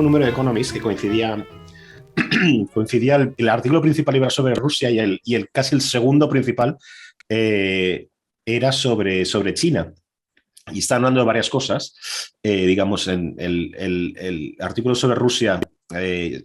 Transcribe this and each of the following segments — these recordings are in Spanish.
número de Economist que coincidía el artículo principal iba sobre Rusia y casi el segundo principal era sobre China. Y está hablando de varias cosas. Digamos, en el artículo sobre Rusia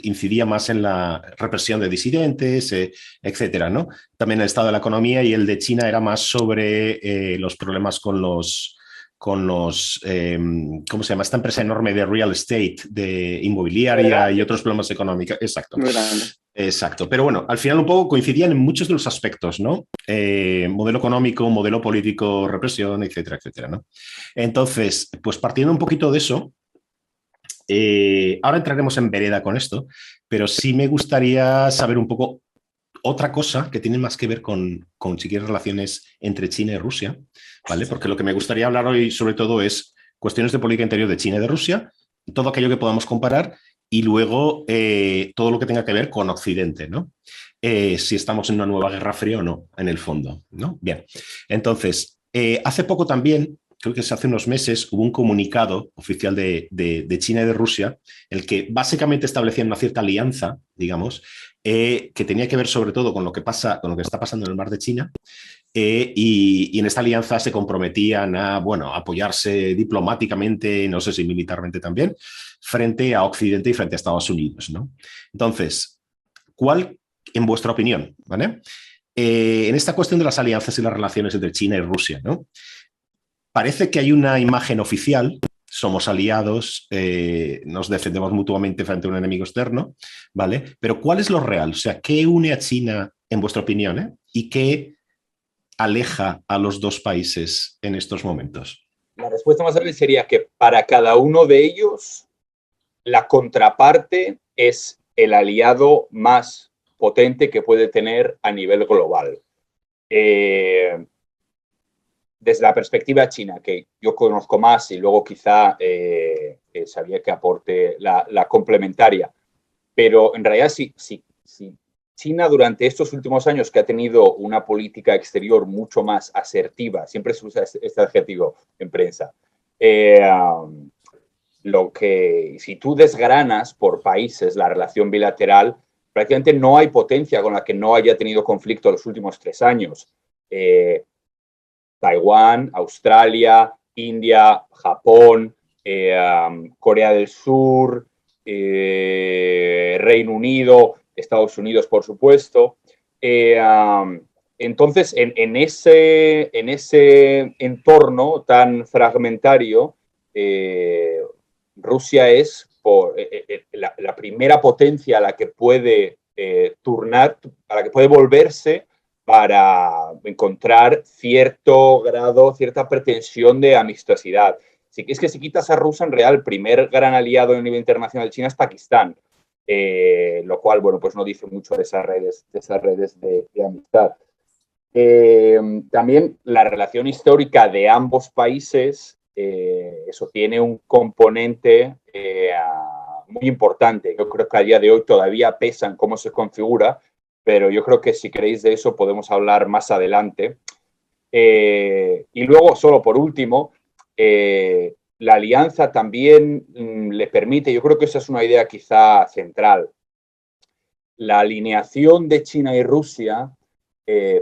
incidía más en la represión de disidentes, etcétera, ¿no? También el estado de la economía, y el de China era más sobre los problemas con los ¿cómo se llama? Esta empresa enorme de real estate, de inmobiliaria y otros problemas económicos. Exacto. Muy grande. Exacto. Pero bueno, al final un poco coincidían en muchos de los aspectos, ¿no? Modelo económico, modelo político, represión, etcétera, etcétera, ¿no? Entonces, pues partiendo un poquito de eso, ahora entraremos en vereda con esto, pero sí me gustaría saber un poco otra cosa que tiene más que ver con si quieres, relaciones entre China y Rusia, ¿vale? Porque lo que me gustaría hablar hoy sobre todo es cuestiones de política interior de China y de Rusia, todo aquello que podamos comparar, y luego todo lo que tenga que ver con Occidente, ¿no? Si estamos en una nueva guerra fría o no, en el fondo, ¿no? Bien, entonces, hace poco también, creo que hace unos meses, hubo un comunicado oficial de China y de Rusia, el que básicamente establecía una cierta alianza, digamos, que tenía que ver sobre todo con lo que está pasando en el mar de China, y en esta alianza se comprometían a, bueno, apoyarse diplomáticamente, no sé si militarmente también, frente a Occidente y frente a Estados Unidos, ¿no? Entonces, ¿cuál, en vuestra opinión, ¿vale? En esta cuestión de las alianzas y las relaciones entre China y Rusia, ¿no? Parece que hay una imagen oficial, somos aliados, nos defendemos mutuamente frente a un enemigo externo, ¿vale? Pero ¿cuál es lo real? O sea, ¿qué une a China, en vuestra opinión, y qué aleja a los dos países en estos momentos? La respuesta más breve sería que para cada uno de ellos, la contraparte es el aliado más potente que puede tener a nivel global. Desde la perspectiva china, que yo conozco más y luego quizá sabía que aporte la complementaria, pero en realidad sí, China durante estos últimos años, que ha tenido una política exterior mucho más asertiva, siempre se usa este adjetivo en prensa, lo que, si tú desgranas por países la relación bilateral, prácticamente no hay potencia con la que no haya tenido conflicto los últimos 3 años. Taiwán, Australia, India, Japón, Corea del Sur, Reino Unido, Estados Unidos, por supuesto. Entonces, en ese entorno tan fragmentario, Rusia es la primera potencia a la que puede turnar, a la que puede volverse para encontrar cierto grado, cierta pretensión de amistosidad. Es que si quitas a Rusia, en real, el primer gran aliado a nivel internacional de China es Pakistán, lo cual, bueno, pues no dice mucho de esas redes de amistad. También la relación histórica de ambos países, eso tiene un componente muy importante. Yo creo que a día de hoy todavía pesa en cómo se configura, pero yo creo que si queréis de eso podemos hablar más adelante. Y luego, solo por último, la alianza también le permite, yo creo que esa es una idea quizá central, la alineación de China y Rusia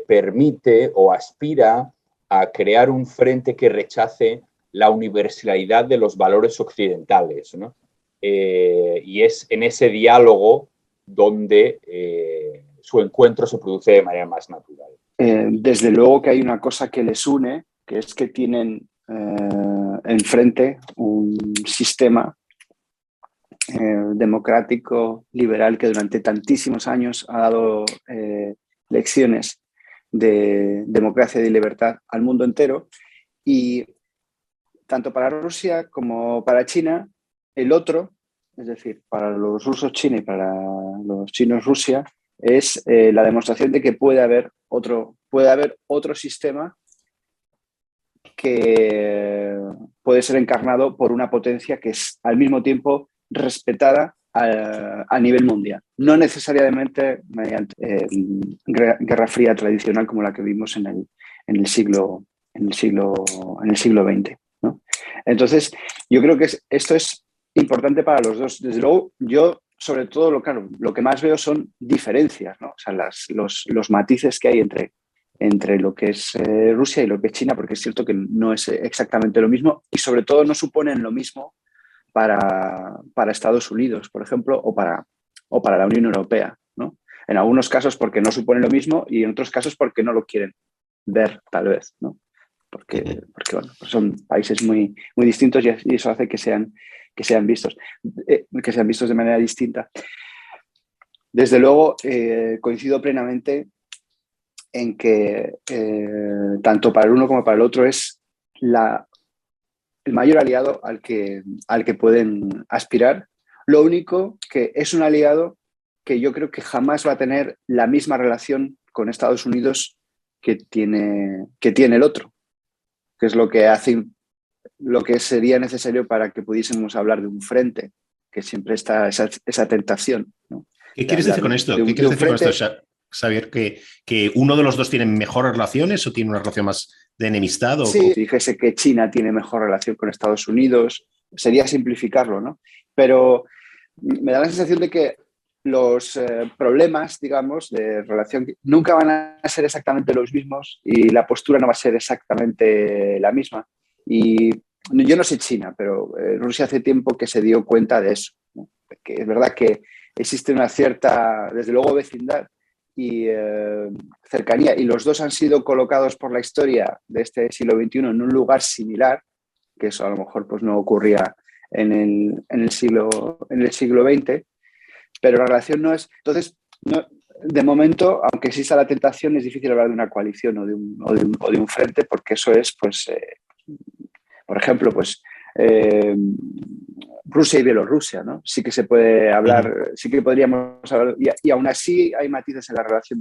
permite o aspira a crear un frente que rechace la universalidad de los valores occidentales, ¿no? Y es en ese diálogo donde su encuentro se produce de manera más natural. Desde luego que hay una cosa que les une, que es que tienen enfrente un sistema democrático, liberal, que durante tantísimos años ha dado lecciones de democracia y de libertad al mundo entero, y tanto para Rusia como para China, el otro, es decir, para los rusos China y para los chinos Rusia, es la demostración de que puede haber otro sistema que puede ser encarnado por una potencia que es al mismo tiempo respetada a nivel mundial. No necesariamente mediante guerra fría tradicional como la que vimos en el siglo XX, ¿no? Entonces, yo creo que esto es importante para los dos. Desde luego, yo, sobre todo, lo que más veo son diferencias, ¿no? O sea, los matices que hay entre lo que es Rusia y lo que es China, porque es cierto que no es exactamente lo mismo y, sobre todo, no suponen lo mismo para Estados Unidos, por ejemplo, o para la Unión Europea, ¿no? En algunos casos porque no suponen lo mismo y en otros casos porque no lo quieren ver, tal vez, ¿no? Porque bueno, pues son países muy, muy distintos y eso hace que sean vistos de manera distinta. Desde luego, coincido plenamente en que tanto para el uno como para el otro es el mayor aliado al que pueden aspirar. Lo único que es un aliado que yo creo que jamás va a tener la misma relación con Estados Unidos que tiene el otro, que es lo que sería necesario para que pudiésemos hablar de un frente, que siempre está esa tentación, ¿no? ¿Qué quieres decir con esto? ¿Qué quieres decir con esto, Xavier? ¿Que uno de los dos tiene mejores relaciones o tiene una relación más de enemistad? Sí, dijese que China tiene mejor relación con Estados Unidos, sería simplificarlo, ¿no? Pero me da la sensación de que los problemas, digamos, de relación nunca van a ser exactamente los mismos y la postura no va a ser exactamente la misma. Y yo no sé China, pero Rusia hace tiempo que se dio cuenta de eso, ¿no? Que es verdad que existe una cierta, desde luego, vecindad y cercanía, y los dos han sido colocados por la historia de este siglo XXI en un lugar similar, que eso a lo mejor pues, no ocurría en el siglo XX, pero la relación no es... Entonces, no, de momento, aunque exista la tentación, es difícil hablar de una coalición o de un frente, porque eso es, pues, por ejemplo, pues Rusia y Bielorrusia, ¿no? Sí que se puede hablar, sí que podríamos hablar, y aún así hay matices en la relación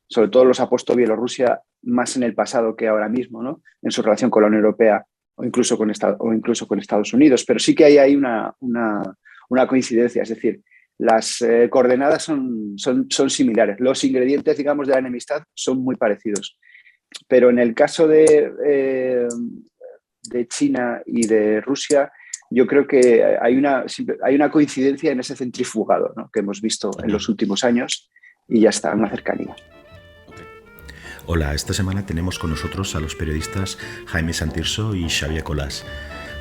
sobre todo los ha puesto Bielorrusia más en el pasado que ahora mismo, ¿no? En su relación con la Unión Europea o incluso con Estados Unidos, pero sí que hay una coincidencia, es decir, las coordenadas son similares, los ingredientes, digamos, de la enemistad son muy parecidos, pero en el caso de China y de Rusia, yo creo que hay una coincidencia en ese centrifugado, ¿no? Que hemos visto en los últimos años y ya está, una cercanía. Hola, esta semana tenemos con nosotros a los periodistas Jaime Santirso y Xavier Colás.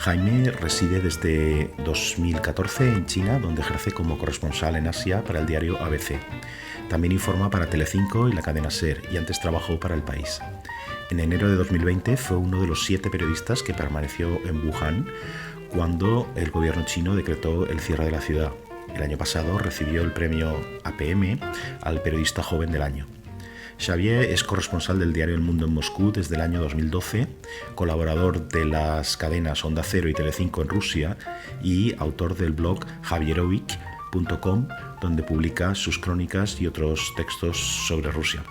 Jaime reside desde 2014 en China, donde ejerce como corresponsal en Asia para el diario ABC. También informa para Telecinco y la cadena SER, y antes trabajó para El País. En enero de 2020 fue uno de los 7 periodistas que permaneció en Wuhan cuando el gobierno chino decretó el cierre de la ciudad. El año pasado recibió el premio APM al periodista joven del año. Xavier es corresponsal del diario El Mundo en Moscú desde el año 2012, colaborador de las cadenas Onda Cero y Telecinco en Rusia y autor del blog javierovic.com, donde publica sus crónicas y otros textos sobre Rusia.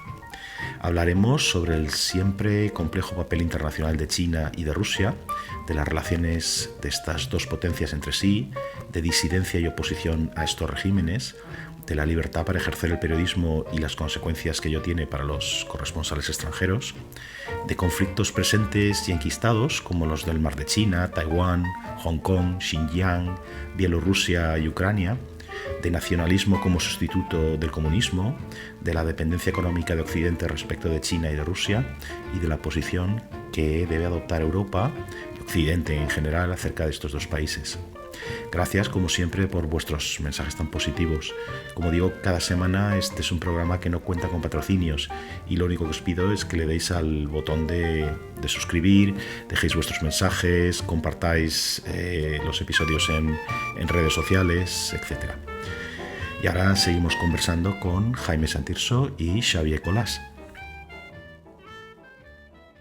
Hablaremos sobre el siempre complejo papel internacional de China y de Rusia, de las relaciones de estas dos potencias entre sí, de disidencia y oposición a estos regímenes, de la libertad para ejercer el periodismo y las consecuencias que ello tiene para los corresponsales extranjeros, de conflictos presentes y enquistados como los del Mar de China, Taiwán, Hong Kong, Xinjiang, Bielorrusia y Ucrania, de nacionalismo como sustituto del comunismo, de la dependencia económica de Occidente respecto de China y de Rusia y de la posición que debe adoptar Europa y Occidente en general acerca de estos dos países. Gracias, como siempre, por vuestros mensajes tan positivos. Como digo, cada semana este es un programa que no cuenta con patrocinios y lo único que os pido es que le deis al botón de suscribir, dejéis vuestros mensajes, compartáis los episodios en redes sociales, etc. Y ahora seguimos conversando con Jaime Santirso y Xavier Colás.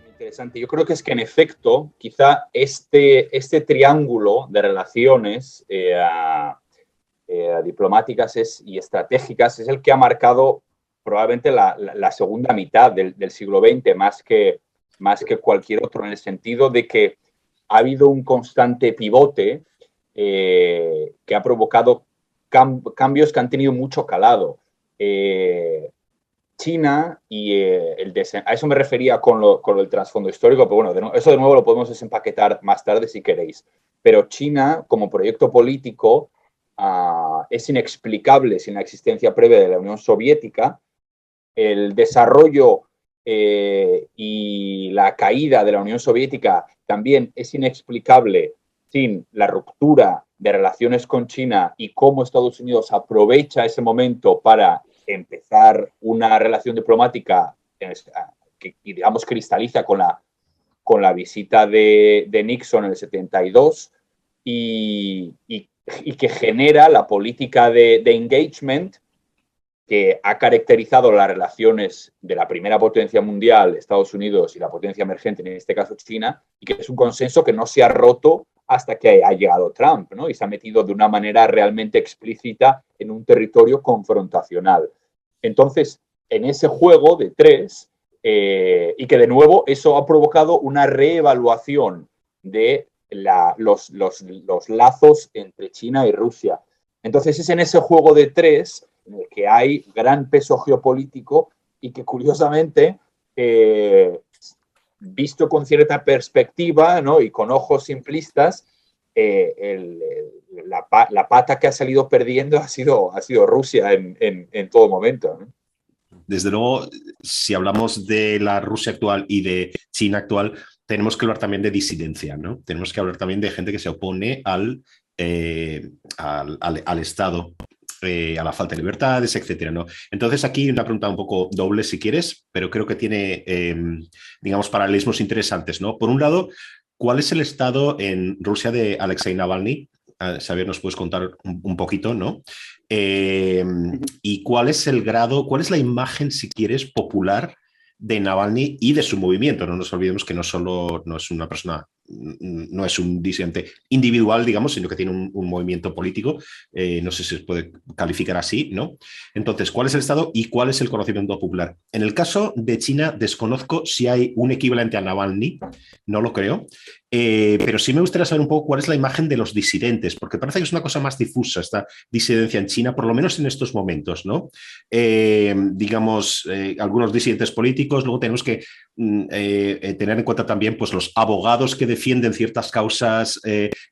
Interesante. Yo creo que es que en efecto, quizá este triángulo de relaciones diplomáticas y estratégicas es el que ha marcado probablemente la segunda mitad del siglo XX, más que cualquier otro, en el sentido de que ha habido un constante pivote que ha provocado cambios que han tenido mucho calado. China y a eso me refería con lo del trasfondo histórico, pero bueno, eso de nuevo lo podemos desempaquetar más tarde si queréis. Pero China, como proyecto político, es inexplicable sin la existencia previa de la Unión Soviética. El desarrollo y la caída de la Unión Soviética también es inexplicable sin la ruptura de relaciones con China y cómo Estados Unidos aprovecha ese momento para empezar una relación diplomática que digamos, cristaliza con la visita de Nixon en el 72 y que genera la política de engagement que ha caracterizado las relaciones de la primera potencia mundial, Estados Unidos, y la potencia emergente, en este caso China, y que es un consenso que no se ha roto hasta que ha llegado Trump, ¿no? Y se ha metido de una manera realmente explícita en un territorio confrontacional. Entonces, en ese juego de tres, y que de nuevo eso ha provocado una reevaluación de los lazos entre China y Rusia. Entonces, es en ese juego de tres en el que hay gran peso geopolítico y que, curiosamente, visto con cierta perspectiva, ¿no? Y con ojos simplistas, la pata que ha salido perdiendo ha sido Rusia en todo momento, ¿no? Desde luego, si hablamos de la Rusia actual y de China actual, tenemos que hablar también de disidencia, ¿no? Tenemos que hablar también de gente que se opone al Estado, a la falta de libertades, etcétera, ¿no? Entonces, aquí una pregunta un poco doble, si quieres, pero creo que tiene, digamos, paralelismos interesantes, ¿no? Por un lado, ¿cuál es el estado en Rusia de Alexei Navalny? Xavier, nos puedes contar un poquito, ¿no? Y cuál es el grado, cuál es la imagen, si quieres, popular de Navalny y de su movimiento. No nos olvidemos que no es una persona, no es un disidente individual, digamos, sino que tiene un movimiento político. No sé si se puede calificar así, ¿no? Entonces, ¿cuál es el estado y cuál es el conocimiento popular? En el caso de China, desconozco si hay un equivalente a Navalny, no lo creo. Pero sí me gustaría saber un poco cuál es la imagen de los disidentes, porque parece que es una cosa más difusa esta disidencia en China, por lo menos en estos momentos, ¿no? Digamos, algunos disidentes políticos, luego tenemos que tener en cuenta también pues, los abogados que defienden ciertas causas,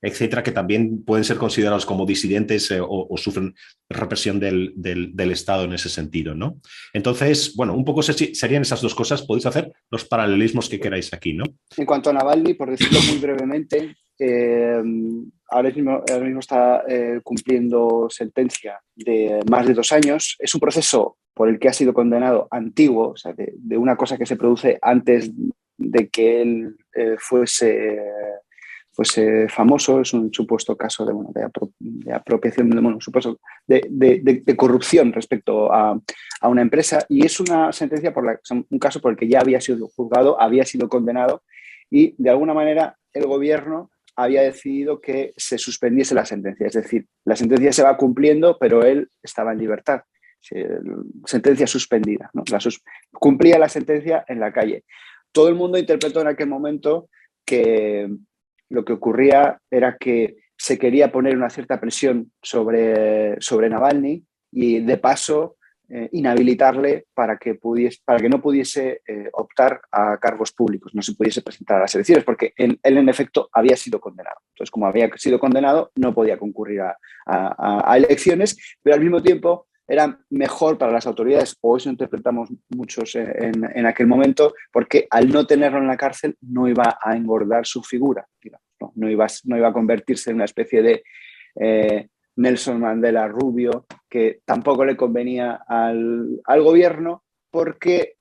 etcétera, que también pueden ser considerados como disidentes o sufren represión del Estado en ese sentido, ¿no? Entonces, bueno, un poco serían esas dos cosas. Podéis hacer los paralelismos que queráis aquí, ¿no? En cuanto a Navalny, por decirlo muy brevemente, ahora mismo está cumpliendo sentencia de más de 2 años. Es un proceso por el que ha sido condenado antiguo, o sea, de una cosa que se produce antes de que él fuese famoso. Es un supuesto caso de apropiación, supuesto de corrupción respecto a una empresa, y es una sentencia un caso por el que ya había sido juzgado, había sido condenado, y de alguna manera el gobierno había decidido que se suspendiese la sentencia. Es decir, la sentencia se va cumpliendo, pero él estaba en libertad. Sentencia suspendida, ¿no? Cumplía la sentencia en la calle. Todo el mundo interpretó en aquel momento que lo que ocurría era que se quería poner una cierta presión sobre Navalny y, de paso, inhabilitarle para que no pudiese optar a cargos públicos, no se pudiese presentar a las elecciones, porque él en efecto había sido condenado. Entonces, como había sido condenado, no podía concurrir a elecciones, pero al mismo tiempo era mejor para las autoridades, o eso interpretamos muchos en aquel momento, porque al no tenerlo en la cárcel no iba a engordar su figura, digamos, no iba a convertirse en una especie de Nelson Mandela rubio, que tampoco le convenía al gobierno, porque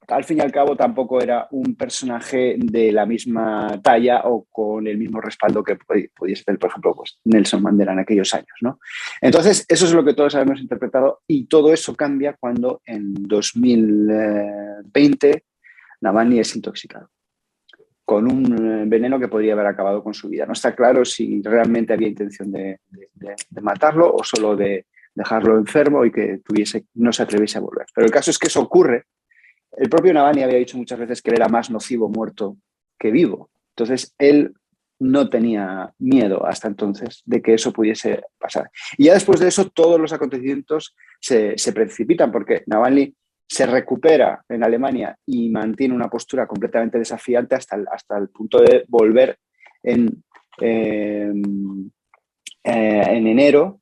al fin y al cabo tampoco era un personaje de la misma talla o con el mismo respaldo que pudiese tener, por ejemplo, pues Nelson Mandela en aquellos años, ¿no? Entonces, eso es lo que todos habíamos interpretado, y todo eso cambia cuando en 2020 Navalny es intoxicado con un veneno que podría haber acabado con su vida. No está claro si realmente había intención de matarlo o solo de dejarlo enfermo y que no se atreviese a volver. Pero el caso es que eso ocurre. El propio Navalny había dicho muchas veces que él era más nocivo muerto que vivo. Entonces, él no tenía miedo hasta entonces de que eso pudiese pasar. Y ya después de eso, todos los acontecimientos se precipitan, porque Navalny se recupera en Alemania y mantiene una postura completamente desafiante hasta el punto de volver en enero,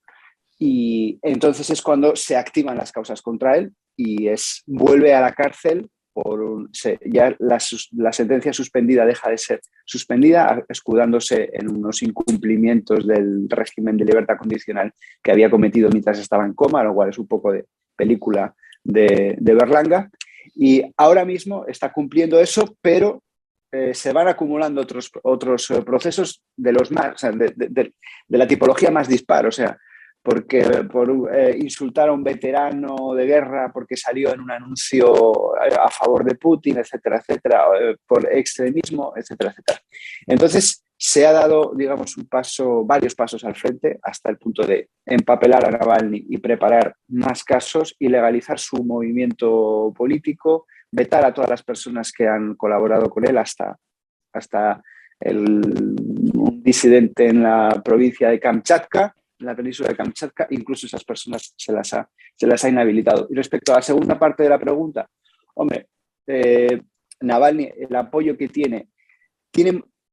y entonces es cuando se activan las causas contra él y vuelve a la cárcel. Ya la sentencia suspendida deja de ser suspendida, escudándose en unos incumplimientos del régimen de libertad condicional que había cometido mientras estaba en coma, lo cual es un poco de película de Berlanga. Y ahora mismo está cumpliendo eso, pero se van acumulando otros procesos de los más, o sea, de la tipología más dispar, o sea, porque por insultar a un veterano de guerra porque salió en un anuncio a favor de Putin, etcétera, etcétera, por extremismo, etcétera, etcétera. Entonces se ha dado, digamos, varios pasos al frente hasta el punto de empapelar a Navalny y preparar más casos y legalizar su movimiento político, vetar a todas las personas que han colaborado con él, hasta un disidente en la provincia de Kamchatka, en la península de Kamchatka. Incluso esas personas se las ha inhabilitado. Y respecto a la segunda parte de la pregunta, hombre, Navalny, el apoyo que tiene,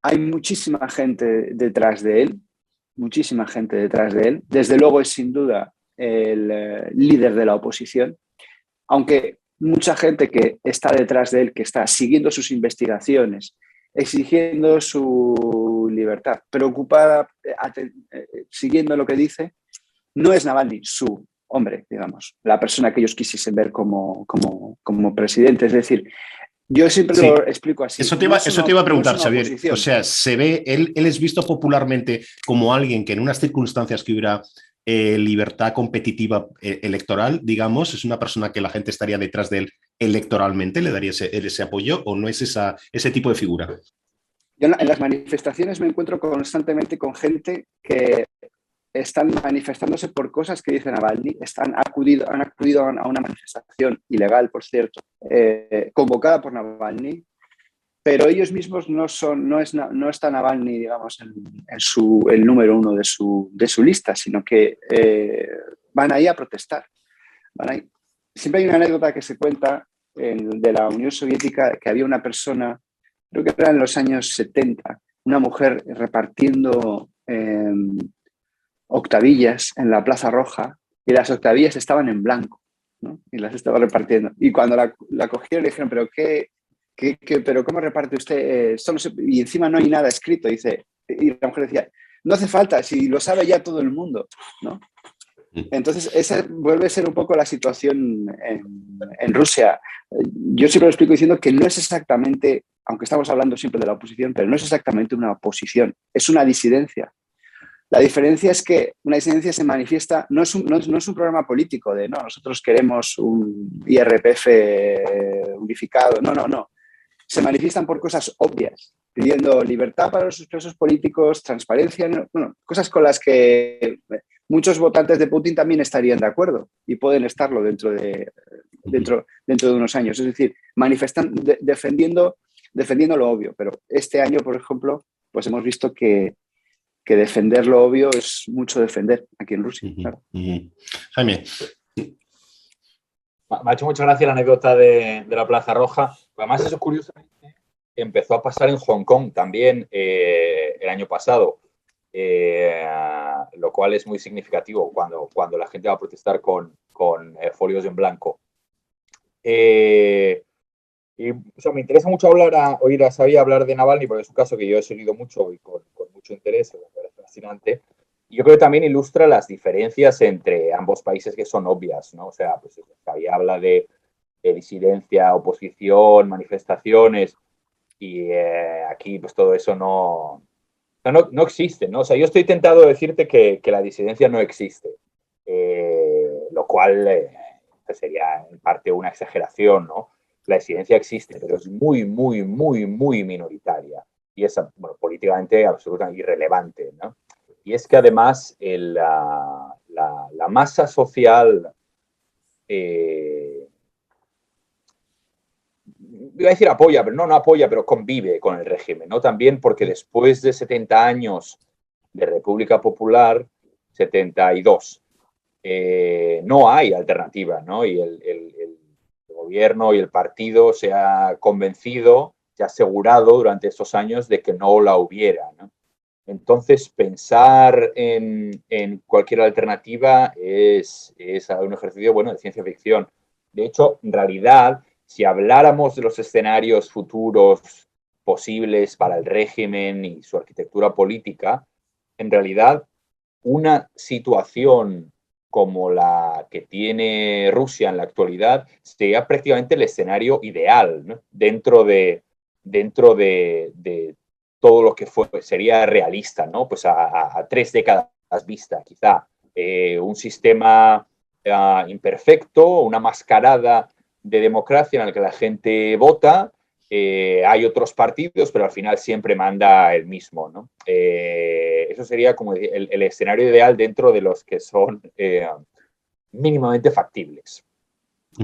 hay muchísima gente detrás de él, muchísima gente detrás de él. Desde luego es sin duda el líder de la oposición, aunque mucha gente que está detrás de él, que está siguiendo sus investigaciones, exigiendo su libertad, preocupada, siguiendo lo que dice, no es Navalny su hombre, digamos, la persona que ellos quisiesen ver como presidente. Es decir, yo siempre lo explico así. Eso te iba a preguntar, Xavier. O sea, se ve, él es visto popularmente como alguien que en unas circunstancias que hubiera libertad competitiva electoral, digamos, es una persona que la gente estaría detrás de él electoralmente, le daría ese apoyo, o no es ese tipo de figura. Yo en las manifestaciones me encuentro constantemente con gente que están manifestándose por cosas que dice Navalny, han acudido a una manifestación ilegal, por cierto, convocada por Navalny, pero ellos mismos no está Navalny, digamos, el número uno de su lista, sino que van ahí a protestar. Siempre hay una anécdota que se cuenta de la Unión Soviética, que había una persona, creo que era en los años 70, una mujer repartiendo octavillas en la Plaza Roja, y las octavillas estaban en blanco, ¿no? Y las estaba repartiendo. Y cuando la cogieron le dijeron, ¿pero cómo reparte usted? Esto no sé, y encima no hay nada escrito. Y la mujer decía, no hace falta, si lo sabe ya todo el mundo, ¿no? Entonces, esa vuelve a ser un poco la situación en Rusia. Yo siempre lo explico diciendo que no es exactamente, aunque estamos hablando siempre de la oposición, pero no es exactamente una oposición, es una disidencia. La diferencia es que una disidencia se manifiesta, no es un programa político de nosotros queremos un IRPF unificado, no. Se manifiestan por cosas obvias, pidiendo libertad para los presos políticos, transparencia, cosas con las que muchos votantes de Putin también estarían de acuerdo y pueden estarlo dentro de unos años. Es decir, defendiendo lo obvio. Pero este año, por ejemplo, pues hemos visto que defender lo obvio es mucho defender aquí en Rusia. Claro. Jaime. Me ha hecho mucha gracia la anécdota de la Plaza Roja. Además, eso curiosamente empezó a pasar en Hong Kong también el año pasado, lo cual es muy significativo cuando la gente va a protestar con folios en blanco. Me interesa mucho oír a Xavier hablar de Navalny, porque es un caso que yo he seguido mucho y con mucho interés, me parece fascinante. Y yo creo que también ilustra las diferencias entre ambos países que son obvias, ¿no? O sea, pues Xavier habla de disidencia, oposición, manifestaciones, y aquí pues todo eso no existe, ¿no? O sea, yo estoy tentado de decirte que la disidencia no existe, lo cual sería en parte una exageración, ¿no? La disidencia existe, pero es muy, muy, muy, muy minoritaria y es, políticamente absolutamente irrelevante, ¿no? Y es que además la masa social, iba a decir apoya, pero no apoya, pero convive con el régimen, ¿no? También porque después de 70 años de República Popular, 72, no hay alternativa, ¿no? Y el gobierno y el partido se ha convencido, se ha asegurado durante estos años de que no la hubiera, ¿no? Entonces, pensar en cualquier alternativa es un ejercicio, bueno, de ciencia ficción. De hecho, en realidad, si habláramos de los escenarios futuros posibles para el régimen y su arquitectura política, en realidad, una situación como la que tiene Rusia en la actualidad sería prácticamente el escenario ideal, ¿no? dentro de todo lo que sería realista, ¿no? Pues a 3 décadas vista, quizá. Un sistema imperfecto, una mascarada de democracia en la que la gente vota, hay otros partidos, pero al final siempre manda el mismo, ¿no? Eso sería como el escenario ideal dentro de los que son mínimamente factibles.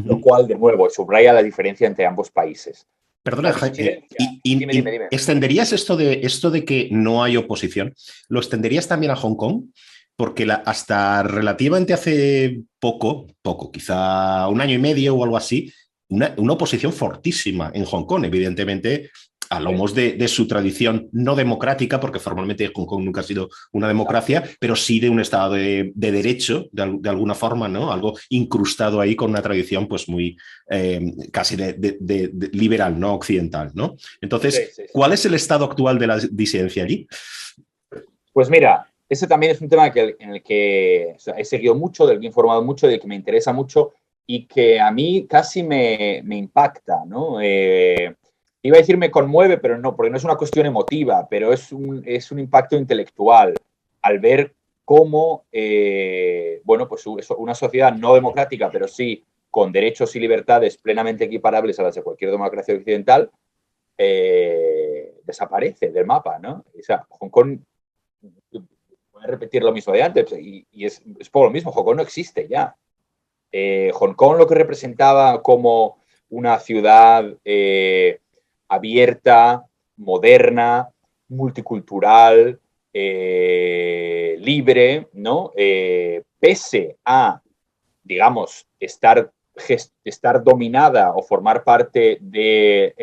Lo cual, de nuevo, subraya la diferencia entre ambos países. Perdona, Jaime, dime. ¿Extenderías esto de que no hay oposición? ¿Lo extenderías también a Hong Kong? Porque hasta relativamente hace poco, quizá un año y medio o algo así, una oposición fortísima en Hong Kong, evidentemente, a lomos de su tradición no democrática, porque formalmente Hong Kong nunca ha sido una democracia, pero sí de un Estado de derecho, de alguna forma, ¿no? Algo incrustado ahí con una tradición pues muy casi de liberal, ¿no? Occidental, ¿no? Entonces, sí. ¿Cuál es el estado actual de la disidencia allí? Pues mira, ese también es un tema en el que he seguido mucho, del que he informado mucho, del que me interesa mucho y que a mí casi me impacta, ¿no? Iba a decir me conmueve, pero no, porque no es una cuestión emotiva, pero es un impacto intelectual al ver cómo, bueno, pues una sociedad no democrática, pero sí con derechos y libertades plenamente equiparables a las de cualquier democracia occidental, desaparece del mapa, ¿no? O sea, Hong Kong, voy a repetir lo mismo de antes, y es por lo mismo, Hong Kong no existe ya. Hong Kong lo que representaba como una ciudad abierta, moderna, multicultural, libre, ¿no? Pese a, digamos, estar dominada o formar parte de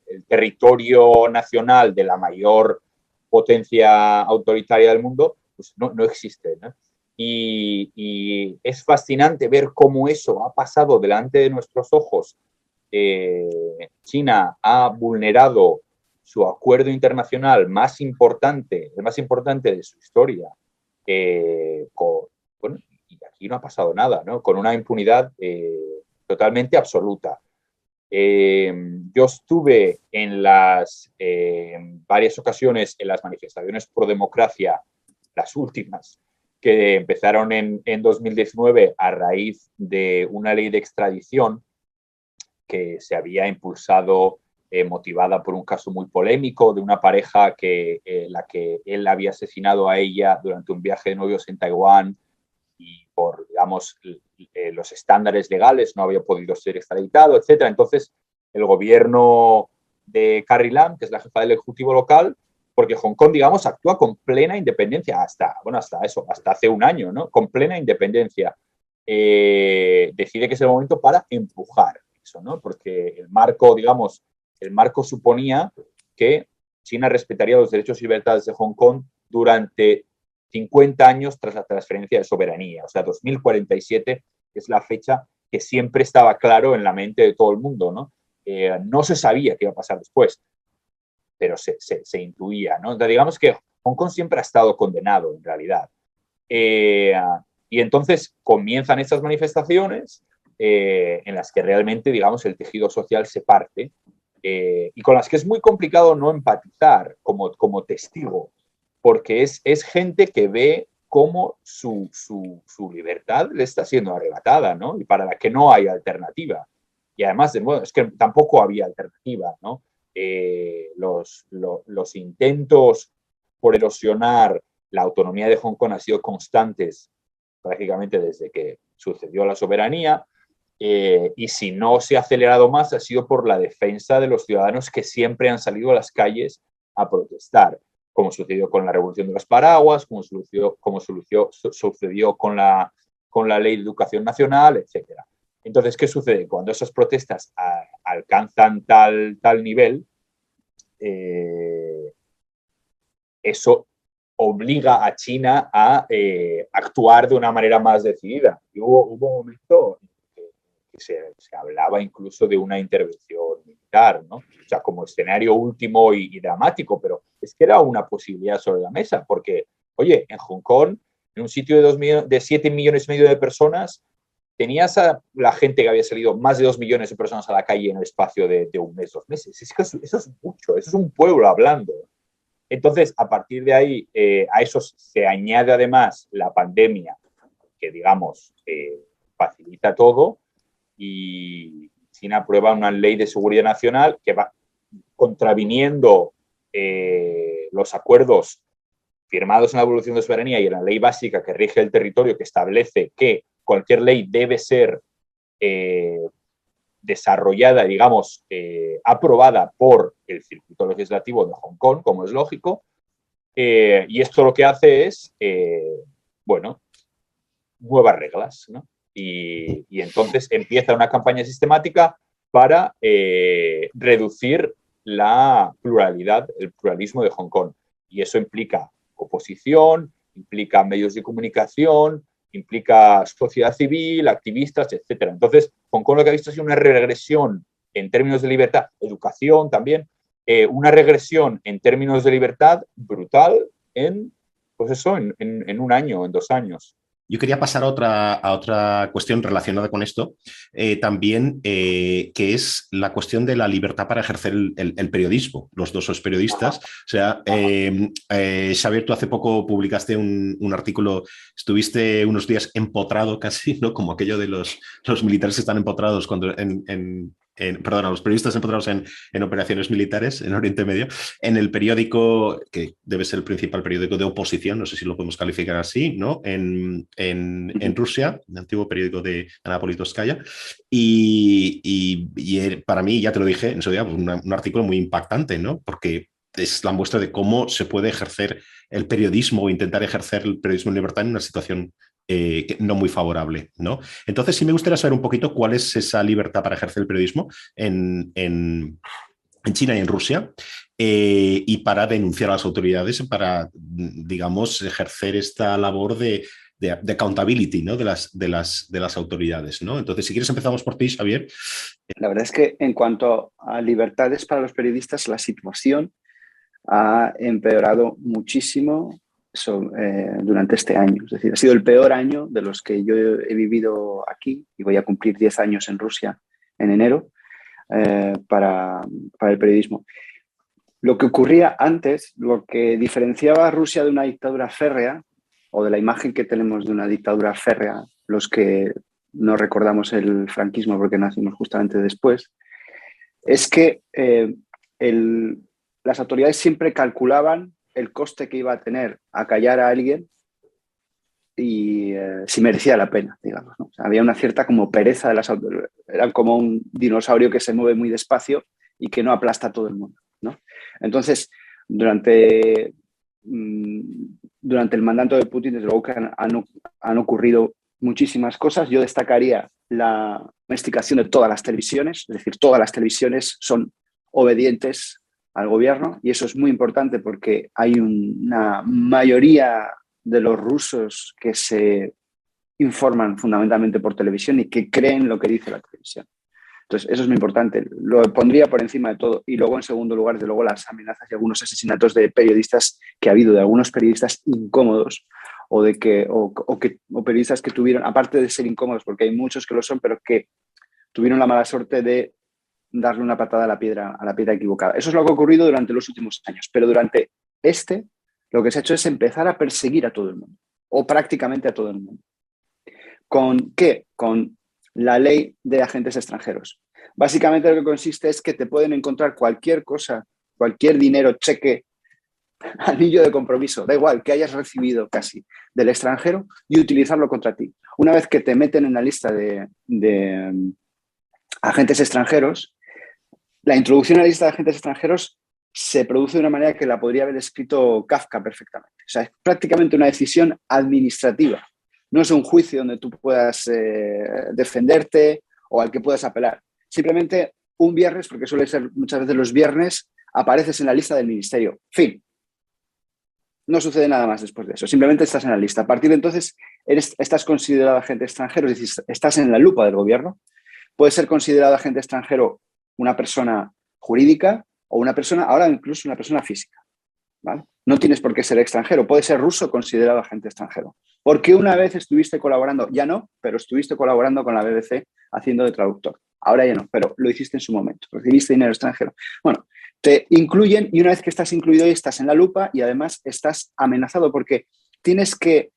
el territorio nacional de la mayor potencia autoritaria del mundo, pues no existe, ¿no? Y es fascinante ver cómo eso ha pasado delante de nuestros ojos. China ha vulnerado su acuerdo internacional más importante, el más importante de su historia, bueno, y aquí no ha pasado nada, ¿no? Con una impunidad totalmente absoluta. Yo estuve en varias ocasiones en las manifestaciones pro democracia, las últimas, que empezaron en 2019 a raíz de una ley de extradición que se había impulsado motivada por un caso muy polémico de una pareja la que él había asesinado a ella durante un viaje de novios en Taiwán y por, digamos, los estándares legales no había podido ser extraditado, etc. Entonces, el gobierno de Carrie Lam, que es la jefa del ejecutivo local, porque Hong Kong, digamos, actúa con plena independencia hasta hace un año, ¿no? Con plena independencia. Decide que es el momento para empujar eso, ¿no? Porque el marco suponía que China respetaría los derechos y libertades de Hong Kong durante 50 años tras la transferencia de soberanía. O sea, 2047 es la fecha que siempre estaba claro en la mente de todo el mundo, ¿no? No se sabía qué iba a pasar después, pero se intuía, ¿no? Entonces, digamos que Hong Kong siempre ha estado condenado, en realidad. Y entonces comienzan estas manifestaciones en las que realmente, digamos, el tejido social se parte y con las que es muy complicado no empatizar como testigo, porque es gente que ve cómo su libertad le está siendo arrebatada, ¿no? Y para la que no hay alternativa. Y además, de nuevo, es que tampoco había alternativa, ¿no? Los intentos por erosionar la autonomía de Hong Kong han sido constantes prácticamente desde que sucedió la soberanía, y si no se ha acelerado más ha sido por la defensa de los ciudadanos que siempre han salido a las calles a protestar, como sucedió con la Revolución de los Paraguas, como sucedió con con la Ley de Educación Nacional, etc. Entonces, ¿qué sucede? Cuando esas protestas alcanzan tal nivel, eso obliga a China a actuar de una manera más decidida. Y hubo un momento que se hablaba incluso de una intervención militar, ¿no? O sea, como escenario último y dramático, pero es que era una posibilidad sobre la mesa, porque, oye, en Hong Kong, en un sitio de 7,5 millones de personas, tenías a la gente que había salido, más de 2 millones de personas a la calle en el espacio de un mes, 2 meses. Es que eso es mucho, eso es un pueblo hablando. Entonces, a partir de ahí, a eso se añade además la pandemia, que digamos facilita todo, y China aprueba una ley de seguridad nacional que va contraviniendo los acuerdos firmados en la Evolución de Soberanía y en la ley básica que rige el territorio, que establece que cualquier ley debe ser desarrollada, digamos, aprobada por el circuito legislativo de Hong Kong, como es lógico, y esto lo que hace es, bueno, nuevas reglas, ¿no? Y entonces empieza una campaña sistemática para reducir la pluralidad, el pluralismo de Hong Kong. Y eso implica oposición, implica medios de comunicación, implica sociedad civil, activistas, etc. Entonces, Hong Kong lo que ha visto ha sido una regresión en términos de libertad, educación también, una regresión en términos de libertad brutal en un año, en 2 años. Yo quería pasar a otra cuestión relacionada con esto, también, que es la cuestión de la libertad para ejercer el periodismo. Los dos sois periodistas. O sea, Xavier, tú hace poco publicaste un artículo, estuviste unos días empotrado casi, ¿no? Como aquello de los militares que están empotrados cuando perdón, a los periodistas empotrados en operaciones militares en Oriente Medio, en el periódico, que debe ser el principal periódico de oposición, no sé si lo podemos calificar así, ¿no? En Rusia, el antiguo periódico de Ana Politkovskaya, y para mí, ya te lo dije en su día, pues un artículo muy impactante, ¿no? Porque es la muestra de cómo se puede ejercer el periodismo o intentar ejercer el periodismo en libertad en una situación no muy favorable, ¿no? Entonces sí me gustaría saber un poquito cuál es esa libertad para ejercer el periodismo en China y en Rusia, y para denunciar a las autoridades, para, digamos, ejercer esta labor de accountability, ¿no? de las autoridades, ¿no? Entonces, si quieres empezamos por ti, Xavier. La verdad es que en cuanto a libertades para los periodistas, la situación ha empeorado muchísimo durante este año. Es decir, ha sido el peor año de los que yo he vivido aquí, y voy a cumplir 10 años en Rusia en enero, para el periodismo. Lo que ocurría antes, lo que diferenciaba a Rusia de una dictadura férrea, o de la imagen que tenemos de una dictadura férrea, los que no recordamos el franquismo porque nacimos justamente después, es que las autoridades siempre calculaban el coste que iba a tener acallar a alguien y si merecía la pena, digamos, ¿no? O sea, había una cierta como pereza de las autoridades. Eran como un dinosaurio que se mueve muy despacio y que no aplasta a todo el mundo, ¿no? Entonces, durante el mandato de Putin, desde luego que han ocurrido muchísimas cosas. Yo destacaría la domesticación de todas las televisiones, es decir, todas las televisiones son obedientes al gobierno, y eso es muy importante porque hay una mayoría de los rusos que se informan fundamentalmente por televisión y que creen lo que dice la televisión. Entonces, eso es muy importante. Lo pondría por encima de todo. Y luego, en segundo lugar, desde luego, las amenazas y algunos asesinatos de periodistas que ha habido, de algunos periodistas incómodos o periodistas que tuvieron, aparte de ser incómodos, porque hay muchos que lo son, pero que tuvieron la mala suerte de darle una patada a la piedra equivocada. Eso es lo que ha ocurrido durante los últimos años. Pero durante lo que se ha hecho es empezar a perseguir a todo el mundo, o prácticamente a todo el mundo. ¿Con qué? Con la ley de agentes extranjeros. Básicamente lo que consiste es que te pueden encontrar cualquier cosa, cualquier dinero, cheque, anillo de compromiso, da igual, que hayas recibido casi del extranjero, y utilizarlo contra ti. Una vez que te meten en la lista de agentes extranjeros, la introducción a la lista de agentes extranjeros se produce de una manera que la podría haber escrito Kafka perfectamente. O sea, es prácticamente una decisión administrativa No es un juicio donde tú puedas defenderte o al que puedas apelar. Simplemente un viernes, porque suele ser muchas veces los viernes, apareces en la lista del ministerio. Fin. No sucede nada más después de eso. Simplemente estás en la lista. A partir de entonces estás considerado agente extranjero, es decir, estás en la lupa del gobierno. Puede ser considerado agente extranjero una persona jurídica o una persona, ahora incluso una persona física. ¿Vale? No tienes por qué ser extranjero. Puede ser ruso considerado agente extranjero. Porque una vez estuviste colaborando, ya no, pero estuviste colaborando con la BBC haciendo de traductor. Ahora ya no, pero lo hiciste en su momento. Recibiste dinero extranjero. Bueno, te incluyen y una vez que estás incluido ahí estás en la lupa y además estás amenazado porque tienes que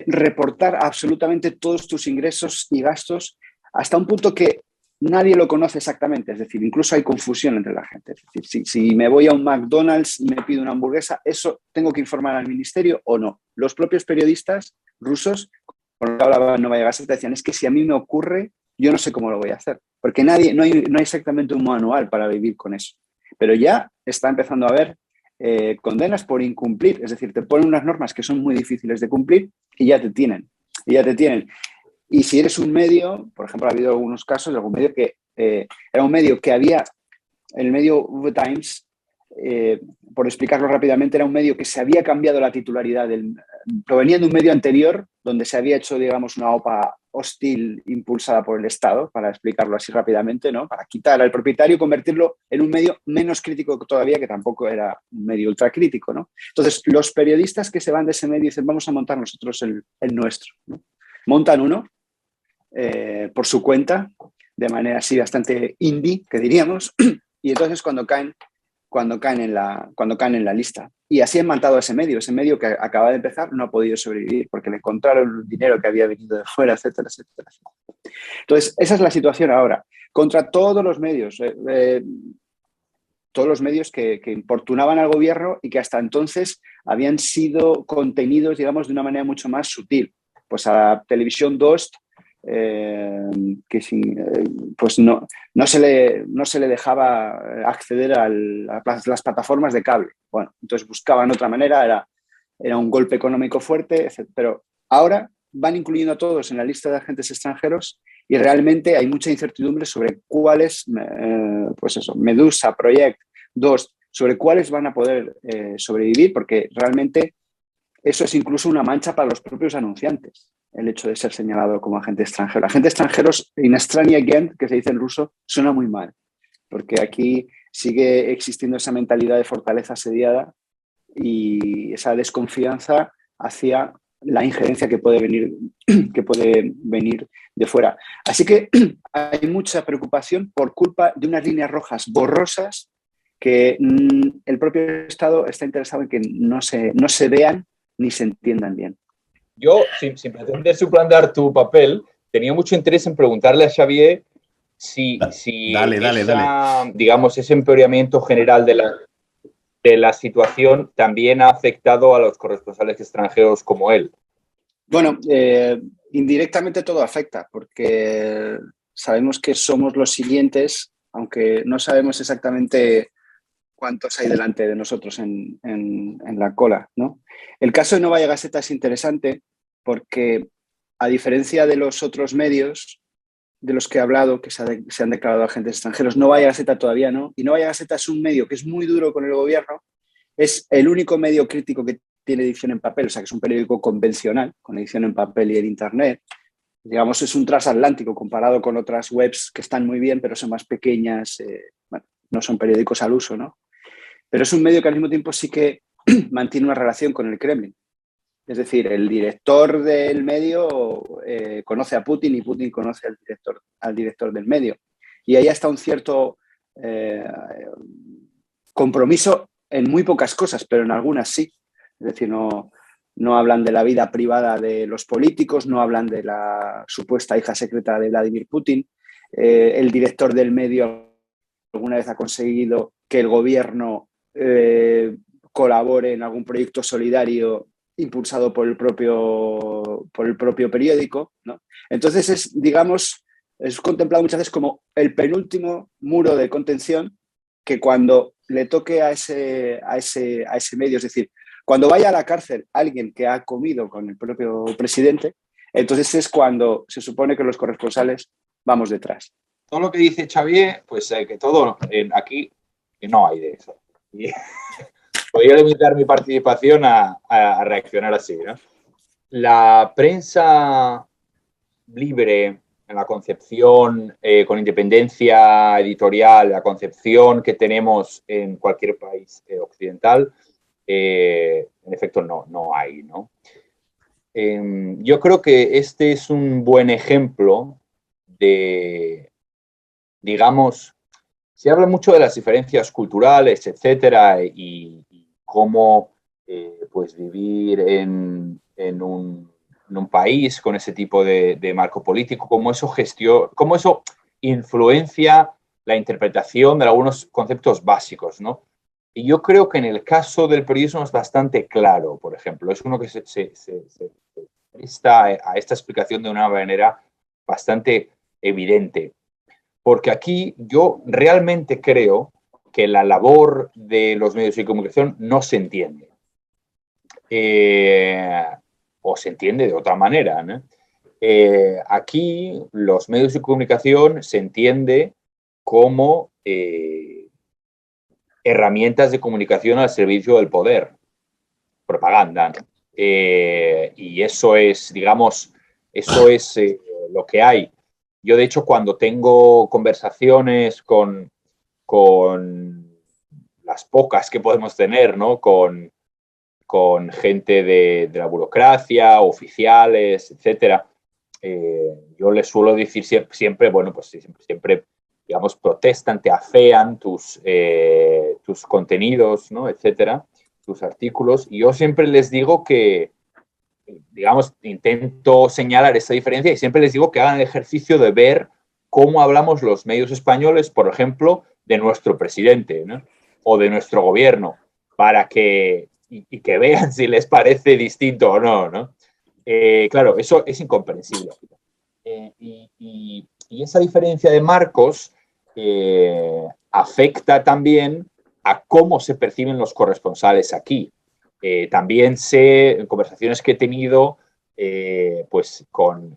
reportar absolutamente todos tus ingresos y gastos hasta un punto que nadie lo conoce exactamente. Es decir, incluso hay confusión entre la gente. Es decir, si me voy a un McDonald's y me pido una hamburguesa, ¿eso tengo que informar al ministerio o no? Los propios periodistas rusos, con lo que hablaba en Novaya Gazeta, decían, es que si a mí me ocurre, yo no sé cómo lo voy a hacer. Porque no hay exactamente un manual para vivir con eso. Pero ya está empezando a haber condenas por incumplir. Es decir, te ponen unas normas que son muy difíciles de cumplir y ya te tienen. Y si eres un medio, por ejemplo, ha habido algunos casos de algún medio que era un medio que había, el medio The Times, por explicarlo rápidamente, era un medio que se había cambiado la titularidad, provenía de un medio anterior donde se había hecho, digamos, una OPA hostil impulsada por el Estado, para explicarlo así rápidamente, ¿no? Para quitar al propietario y convertirlo en un medio menos crítico todavía, que tampoco era un medio ultracrítico, ¿no? Entonces, los periodistas que se van de ese medio dicen, vamos a montar nosotros el nuestro, ¿no? Montan uno por su cuenta, de manera así bastante indie, que diríamos, y entonces cuando caen en la lista. Y así han matado a ese medio que acaba de empezar no ha podido sobrevivir porque le encontraron dinero que había venido de fuera, etcétera, etcétera. Entonces, esa es la situación ahora. Contra todos los medios que importunaban al gobierno y que hasta entonces habían sido contenidos, digamos, de una manera mucho más sutil. Pues a la televisión Dost, pues no se le dejaba acceder a las plataformas de cable. Bueno, entonces buscaban otra manera, era un golpe económico fuerte, etc. Pero ahora van incluyendo a todos en la lista de agentes extranjeros y realmente hay mucha incertidumbre sobre cuáles, pues eso, Medusa, Project, Dost, sobre cuáles van a poder sobrevivir, porque realmente eso es incluso una mancha para los propios anunciantes, el hecho de ser señalado como agente extranjero. Agentes extranjeros, inestrani agent, que se dice en ruso, suena muy mal, porque aquí sigue existiendo esa mentalidad de fortaleza asediada y esa desconfianza hacia la injerencia que puede venir de fuera. Así que hay mucha preocupación por culpa de unas líneas rojas borrosas que el propio Estado está interesado en que no se vean ni se entiendan bien. Yo, sin pretender suplantar tu papel, tenía mucho interés en preguntarle a Xavier si dale. Digamos, ese empeoramiento general de la situación también ha afectado a los corresponsales extranjeros como él. Bueno, indirectamente todo afecta, porque sabemos que somos los siguientes, aunque no sabemos exactamente cuántos hay delante de nosotros en la cola, ¿no? El caso de Novaya Gazeta es interesante porque, a diferencia de los otros medios de los que he hablado, que se han declarado agentes extranjeros, Novaya Gazeta todavía no. Y Novaya Gazeta es un medio que es muy duro con el gobierno, es el único medio crítico que tiene edición en papel, o sea que es un periódico convencional, con edición en papel y en internet. Digamos, es un transatlántico comparado con otras webs que están muy bien, pero son más pequeñas, bueno, no son periódicos al uso, ¿no? Pero es un medio que al mismo tiempo sí que mantiene una relación con el Kremlin. Es decir, el director del medio conoce a Putin y Putin conoce al director del medio. Y ahí está un cierto compromiso en muy pocas cosas, pero en algunas sí. Es decir, no hablan de la vida privada de los políticos, no hablan de la supuesta hija secreta de Vladimir Putin. El director del medio alguna vez ha conseguido que el gobierno colabore en algún proyecto solidario impulsado por el propio periódico, ¿no? Entonces es contemplado muchas veces como el penúltimo muro de contención que cuando le toque a ese medio, es decir, cuando vaya a la cárcel alguien que ha comido con el propio presidente, Entonces es cuando se supone que los corresponsales vamos detrás. Todo lo que dice Xavier, pues que todo aquí que no hay de eso. Y podría limitar mi participación a reaccionar así, ¿no? La prensa libre, en la concepción con independencia editorial, la concepción que tenemos en cualquier país occidental, en efecto no hay, ¿no? Yo creo que este es un buen ejemplo de, digamos, se habla mucho de las diferencias culturales, etcétera, y cómo pues vivir en un país con ese tipo de marco político, cómo eso influencia la interpretación de algunos conceptos básicos, ¿no? Y yo creo que en el caso del periodismo es bastante claro, por ejemplo, es uno que se presta a esta explicación de una manera bastante evidente. Porque aquí yo realmente creo que la labor de los medios de comunicación no se entiende. O se entiende de otra manera, ¿no? Aquí los medios de comunicación se entiende como herramientas de comunicación al servicio del poder, propaganda, ¿no? Y eso es, digamos, lo que hay. Yo, de hecho, cuando tengo conversaciones con las pocas que podemos tener, ¿no? Con gente de la burocracia, oficiales, etcétera, yo les suelo decir siempre, bueno, pues siempre, digamos, protestan, te afean tus contenidos, ¿no? Etcétera, tus artículos, y yo siempre les digo que, digamos, intento señalar esta diferencia y siempre les digo que hagan el ejercicio de ver cómo hablamos los medios españoles, por ejemplo, de nuestro presidente, ¿no? O de nuestro gobierno, para que vean si les parece distinto o no, ¿no? Claro, eso es incomprensible. Y esa diferencia de marcos afecta también a cómo se perciben los corresponsales aquí. También sé, en conversaciones que he tenido pues con,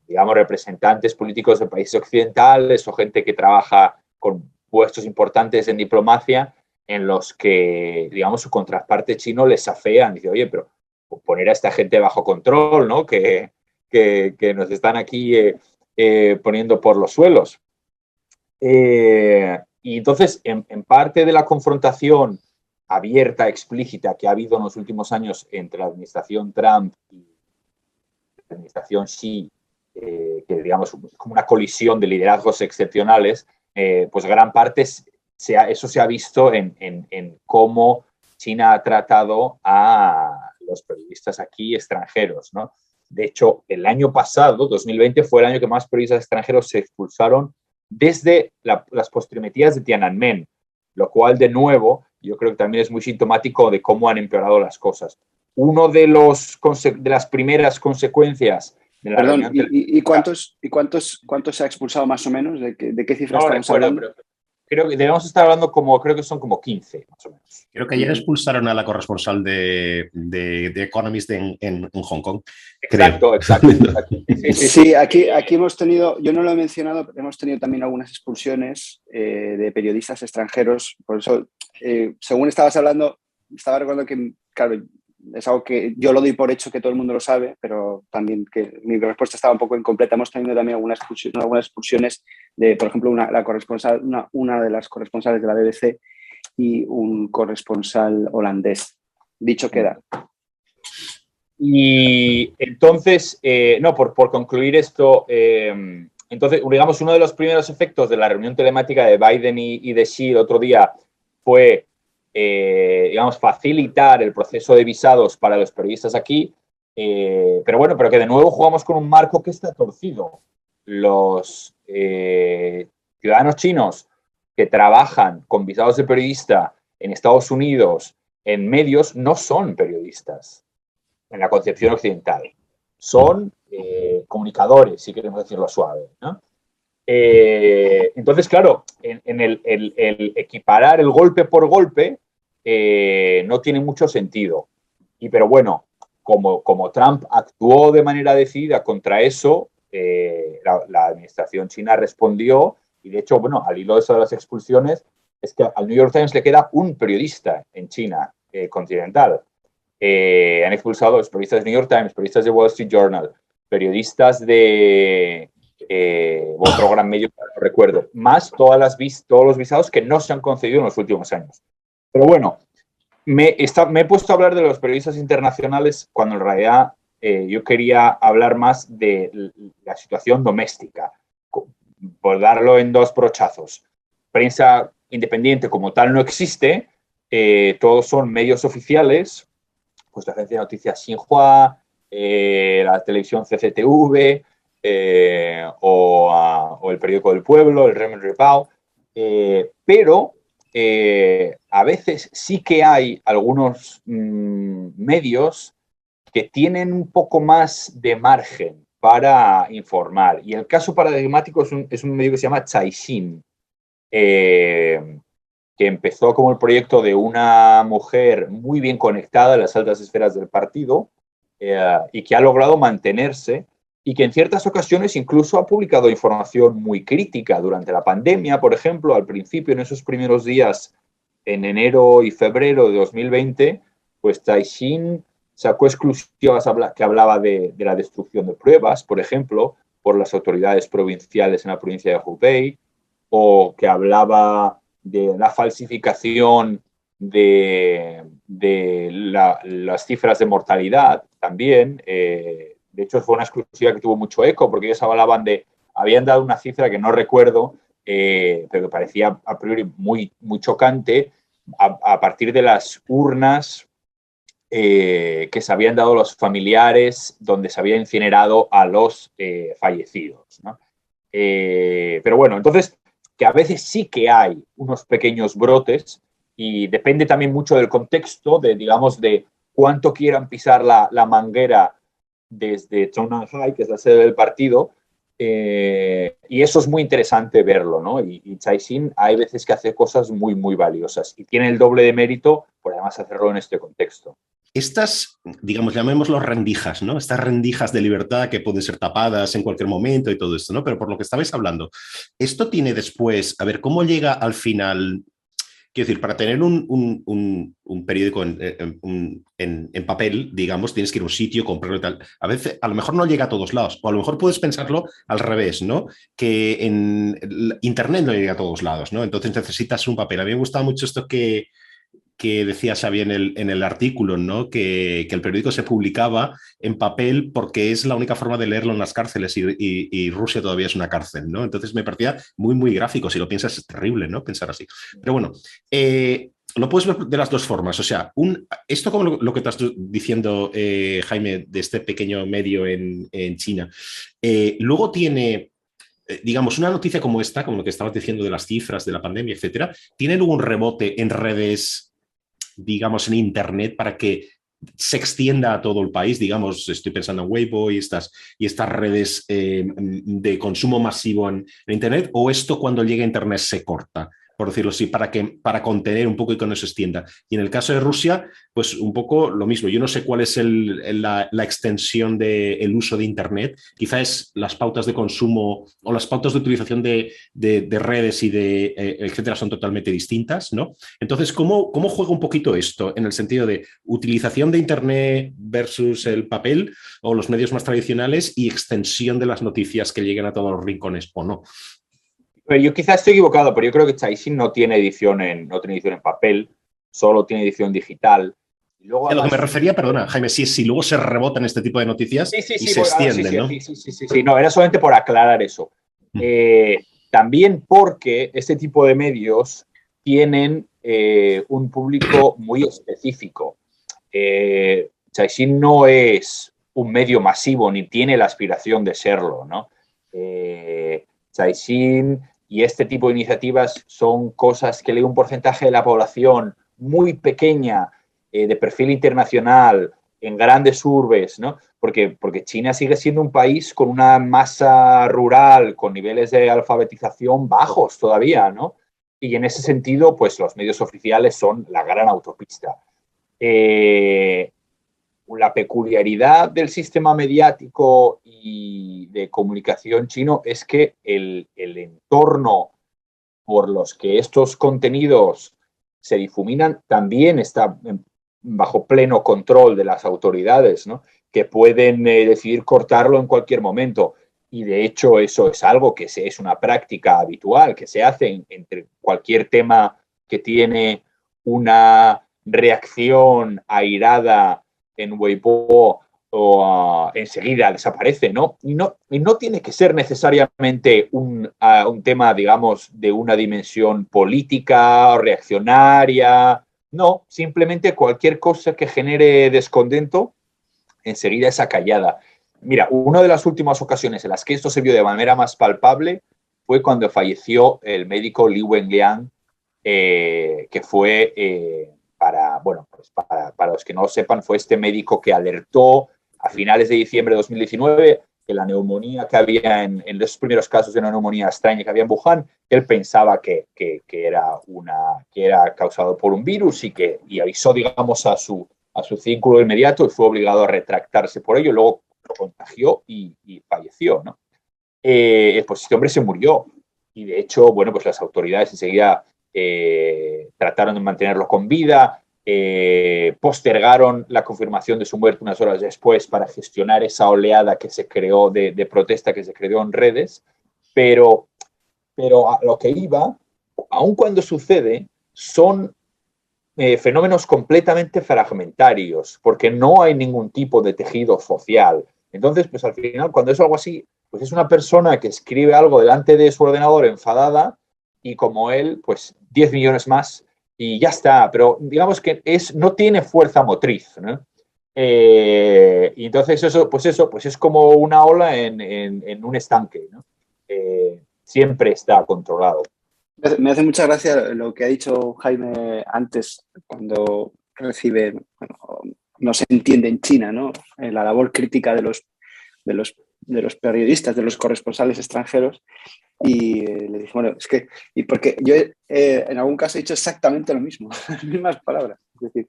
digamos, representantes políticos de países occidentales o gente que trabaja con puestos importantes en diplomacia, en los que, digamos, su contraparte chino les afean. Dice, oye, pero poner a esta gente bajo control, ¿no? Que nos están aquí poniendo por los suelos. Y entonces, en parte de la confrontación abierta, explícita, que ha habido en los últimos años entre la administración Trump y la administración Xi, que, digamos, es como una colisión de liderazgos excepcionales, pues gran parte eso se ha visto en cómo China ha tratado a los periodistas aquí extranjeros, ¿no? De hecho, el año pasado, 2020, fue el año que más periodistas extranjeros se expulsaron desde las postrimerías de Tiananmen, lo cual, de nuevo, yo creo que también es muy sintomático de cómo han empeorado las cosas. Uno de las primeras consecuencias de la Perdón, reunión... ¿y cuántos se ha expulsado más o menos? ¿De qué cifra estamos hablando? Pero creo que debemos estar hablando creo que son como 15, más o menos. Creo que ayer expulsaron a la corresponsal de Economist en Hong Kong. Exacto. Sí, aquí hemos tenido, yo no lo he mencionado, pero hemos tenido también algunas expulsiones de periodistas extranjeros. Por eso, según estabas hablando, estaba recordando que, claro, es algo que yo lo doy por hecho que todo el mundo lo sabe, pero también que mi respuesta estaba un poco incompleta. Hemos tenido también algunas expulsiones de, por ejemplo, una de las corresponsales de la BBC y un corresponsal holandés. Dicho queda. Y entonces, por concluir esto, entonces, digamos, uno de los primeros efectos de la reunión telemática de Biden y de Xi el otro día fue, digamos, facilitar el proceso de visados para los periodistas aquí, pero que de nuevo jugamos con un marco que está torcido. Los ciudadanos chinos que trabajan con visados de periodista en Estados Unidos, en medios, no son periodistas en la concepción occidental. Son comunicadores, si queremos decirlo suave, ¿no? Entonces, claro, en el equiparar el golpe por golpe no tiene mucho sentido. Pero bueno, como Trump actuó de manera decidida contra eso, la administración china respondió y, de hecho, bueno, al hilo de eso de las expulsiones, es que al New York Times le queda un periodista en China continental. Han expulsado a los periodistas de New York Times, periodistas de Wall Street Journal, periodistas de otro gran medio, no recuerdo, más todos los visados que no se han concedido en los últimos años. Pero bueno, me he puesto a hablar de los periodistas internacionales cuando en realidad yo quería hablar más de la situación doméstica, por darlo en dos brochazos. Prensa independiente como tal no existe, todos son medios oficiales, pues la agencia de noticias Xinhua, la televisión CCTV, o el periódico del pueblo, el Renmin Repao, pero a veces sí que hay algunos medios que tienen un poco más de margen para informar. Y el caso paradigmático es un medio que se llama Caixin, que empezó como el proyecto de una mujer muy bien conectada en las altas esferas del partido y que ha logrado mantenerse y que en ciertas ocasiones incluso ha publicado información muy crítica durante la pandemia, por ejemplo, al principio, en esos primeros días, en enero y febrero de 2020, pues Caixin sacó exclusivas que hablaba de la destrucción de pruebas, por ejemplo, por las autoridades provinciales en la provincia de Hubei, o que hablaba de la falsificación de las cifras de mortalidad también. De hecho, fue una exclusiva que tuvo mucho eco, porque ellos habían dado una cifra que no recuerdo, pero que parecía a priori muy, muy chocante, a partir de las urnas que se habían dado los familiares donde se había incinerado a los fallecidos, ¿no? Pero bueno, entonces, que a veces sí que hay unos pequeños brotes y depende también mucho del contexto, digamos, de cuánto quieran pisar la manguera desde Zhongnanhai, que es la sede del partido, y eso es muy interesante verlo, ¿no? Y Caixin hay veces que hace cosas muy, muy valiosas y tiene el doble de mérito por además hacerlo en este contexto. Estas, digamos, llamémoslo rendijas, ¿no? Estas rendijas de libertad que pueden ser tapadas en cualquier momento y todo esto, ¿no? Pero por lo que estabais hablando, esto tiene después, a ver, ¿cómo llega al final? Quiero decir, para tener un periódico en papel, digamos, tienes que ir a un sitio, comprarlo y tal. A veces, a lo mejor no llega a todos lados, o a lo mejor puedes pensarlo al revés, ¿no? Que en Internet no llega a todos lados, ¿no? Entonces necesitas un papel. A mí me gustaba mucho esto que decía Xavi en el artículo, ¿no? Que el periódico se publicaba en papel porque es la única forma de leerlo en las cárceles y Rusia todavía es una cárcel, ¿no? Entonces me parecía muy, muy gráfico. Si lo piensas es terrible, ¿no? Pensar así. Pero bueno, lo puedes ver de las dos formas. O sea, esto como lo que estás diciendo, Jaime, de este pequeño medio en China, luego tiene... digamos, una noticia como esta, como lo que estabas diciendo de las cifras de la pandemia, etcétera, ¿tiene luego un rebote en redes, digamos, en Internet para que se extienda a todo el país? Digamos, estoy pensando en Weibo y estas redes de consumo masivo en Internet, o esto cuando llega a Internet se corta, por decirlo así, para contener un poco y que no se extienda. Y en el caso de Rusia, pues un poco lo mismo. Yo no sé cuál es la extensión del uso de Internet. Quizás las pautas de consumo o las pautas de utilización de redes y etcétera son totalmente distintas, ¿no? Entonces, ¿cómo juega un poquito esto en el sentido de utilización de Internet versus el papel o los medios más tradicionales y extensión de las noticias que lleguen a todos los rincones o no? Yo quizás estoy equivocado, pero yo creo que Caixin no tiene edición en papel, solo tiene edición digital. Y luego, a lo que me refería, perdona, Jaime, si luego se rebotan este tipo de noticias y se extienden, ¿no? Sí, no, era solamente por aclarar eso. También porque este tipo de medios tienen un público muy específico. Caixin no es un medio masivo ni tiene la aspiración de serlo, ¿no? Caixin y este tipo de iniciativas son cosas que lee un porcentaje de la población muy pequeña, de perfil internacional, en grandes urbes, ¿no? Porque China sigue siendo un país con una masa rural, con niveles de alfabetización bajos todavía, ¿no? Y en ese sentido, pues los medios oficiales son la gran autopista. la peculiaridad del sistema mediático y de comunicación chino es que el entorno por los que estos contenidos se difuminan también está bajo pleno control de las autoridades, ¿no? Que pueden decidir cortarlo en cualquier momento. Y de hecho eso es algo que es una práctica habitual, que se hace entre cualquier tema que tiene una reacción airada en Weibo o enseguida desaparece, ¿no? Y no tiene que ser necesariamente un tema, digamos, de una dimensión política o reaccionaria. No, simplemente cualquier cosa que genere descontento, enseguida es acallada. Mira, una de las últimas ocasiones en las que esto se vio de manera más palpable fue cuando falleció el médico Li Wenliang, que fue, para los que no lo sepan, fue este médico que alertó a finales de diciembre de 2019 que la neumonía que había en los primeros casos de una neumonía extraña que había en Wuhan, él pensaba que era causado por un virus y avisó, digamos, a su círculo inmediato y fue obligado a retractarse por ello. Luego lo contagió y falleció, ¿no? Pues este hombre se murió y de hecho, bueno, pues las autoridades enseguida trataron de mantenerlo con vida, postergaron la confirmación de su muerte unas horas después para gestionar esa oleada que se creó de protesta que se creó en redes, pero a lo que iba, aun cuando sucede, son fenómenos completamente fragmentarios, porque no hay ningún tipo de tejido social. Entonces, pues al final, cuando es algo así, pues es una persona que escribe algo delante de su ordenador enfadada y como él, pues 10 millones más y ya está. Pero digamos que no tiene fuerza motriz, ¿no? Y entonces eso es como una ola en un estanque, ¿no? Siempre está controlado. Me hace mucha gracia lo que ha dicho Jaime antes, cuando recibe, bueno, no se entiende en China, ¿no? La labor crítica de los periodistas, de los corresponsales extranjeros, y le dije, bueno, es que, y porque yo en algún caso he dicho exactamente lo mismo, las mismas palabras. Es decir,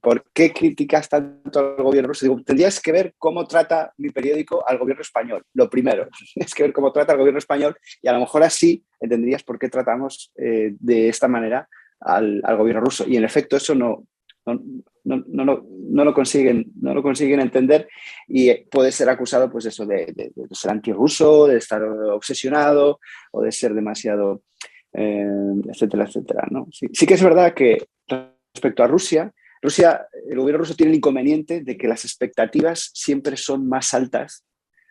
¿por qué criticas tanto al gobierno ruso? Digo, tendrías que ver cómo trata mi periódico al gobierno español, lo primero. Tienes que ver cómo trata al gobierno español y a lo mejor así entenderías por qué tratamos de esta manera al gobierno ruso. Y en efecto eso no lo consiguen entender y puede ser acusado, pues eso, de ser antirruso, de estar obsesionado o de ser demasiado, etcétera, etcétera, ¿no? Sí que es verdad que respecto a Rusia, el gobierno ruso tiene el inconveniente de que las expectativas siempre son más altas,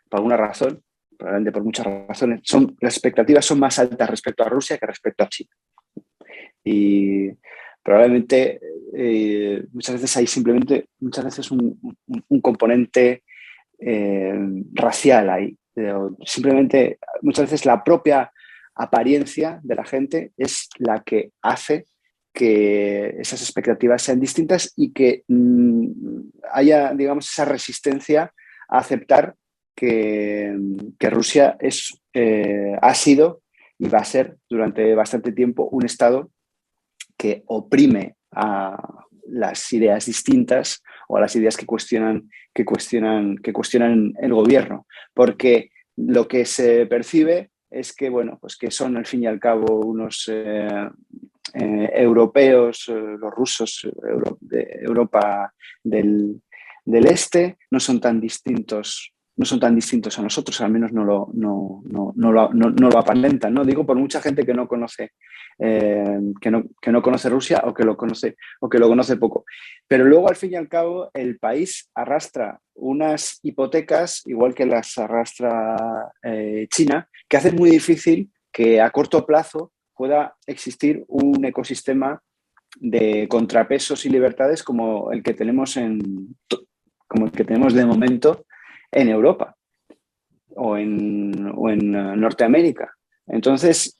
por alguna razón, probablemente por muchas razones, las expectativas son más altas respecto a Rusia que respecto a China. Y probablemente muchas veces hay un componente racial ahí. Simplemente muchas veces la propia apariencia de la gente es la que hace que esas expectativas sean distintas y que haya, digamos, esa resistencia a aceptar que Rusia ha sido y va a ser durante bastante tiempo un Estado que oprime a las ideas distintas o a las ideas que cuestionan el gobierno, porque lo que se percibe es que, bueno, pues que son al fin y al cabo unos europeos, los rusos de Europa del Este, no son tan distintos a nosotros, al menos no lo aparentan, ¿no? Digo por mucha gente que no conoce Rusia o que lo conoce poco. Pero luego, al fin y al cabo, el país arrastra unas hipotecas, igual que las arrastra China, que hacen muy difícil que a corto plazo pueda existir un ecosistema de contrapesos y libertades como el que tenemos de momento en Europa o en Norteamérica. Entonces,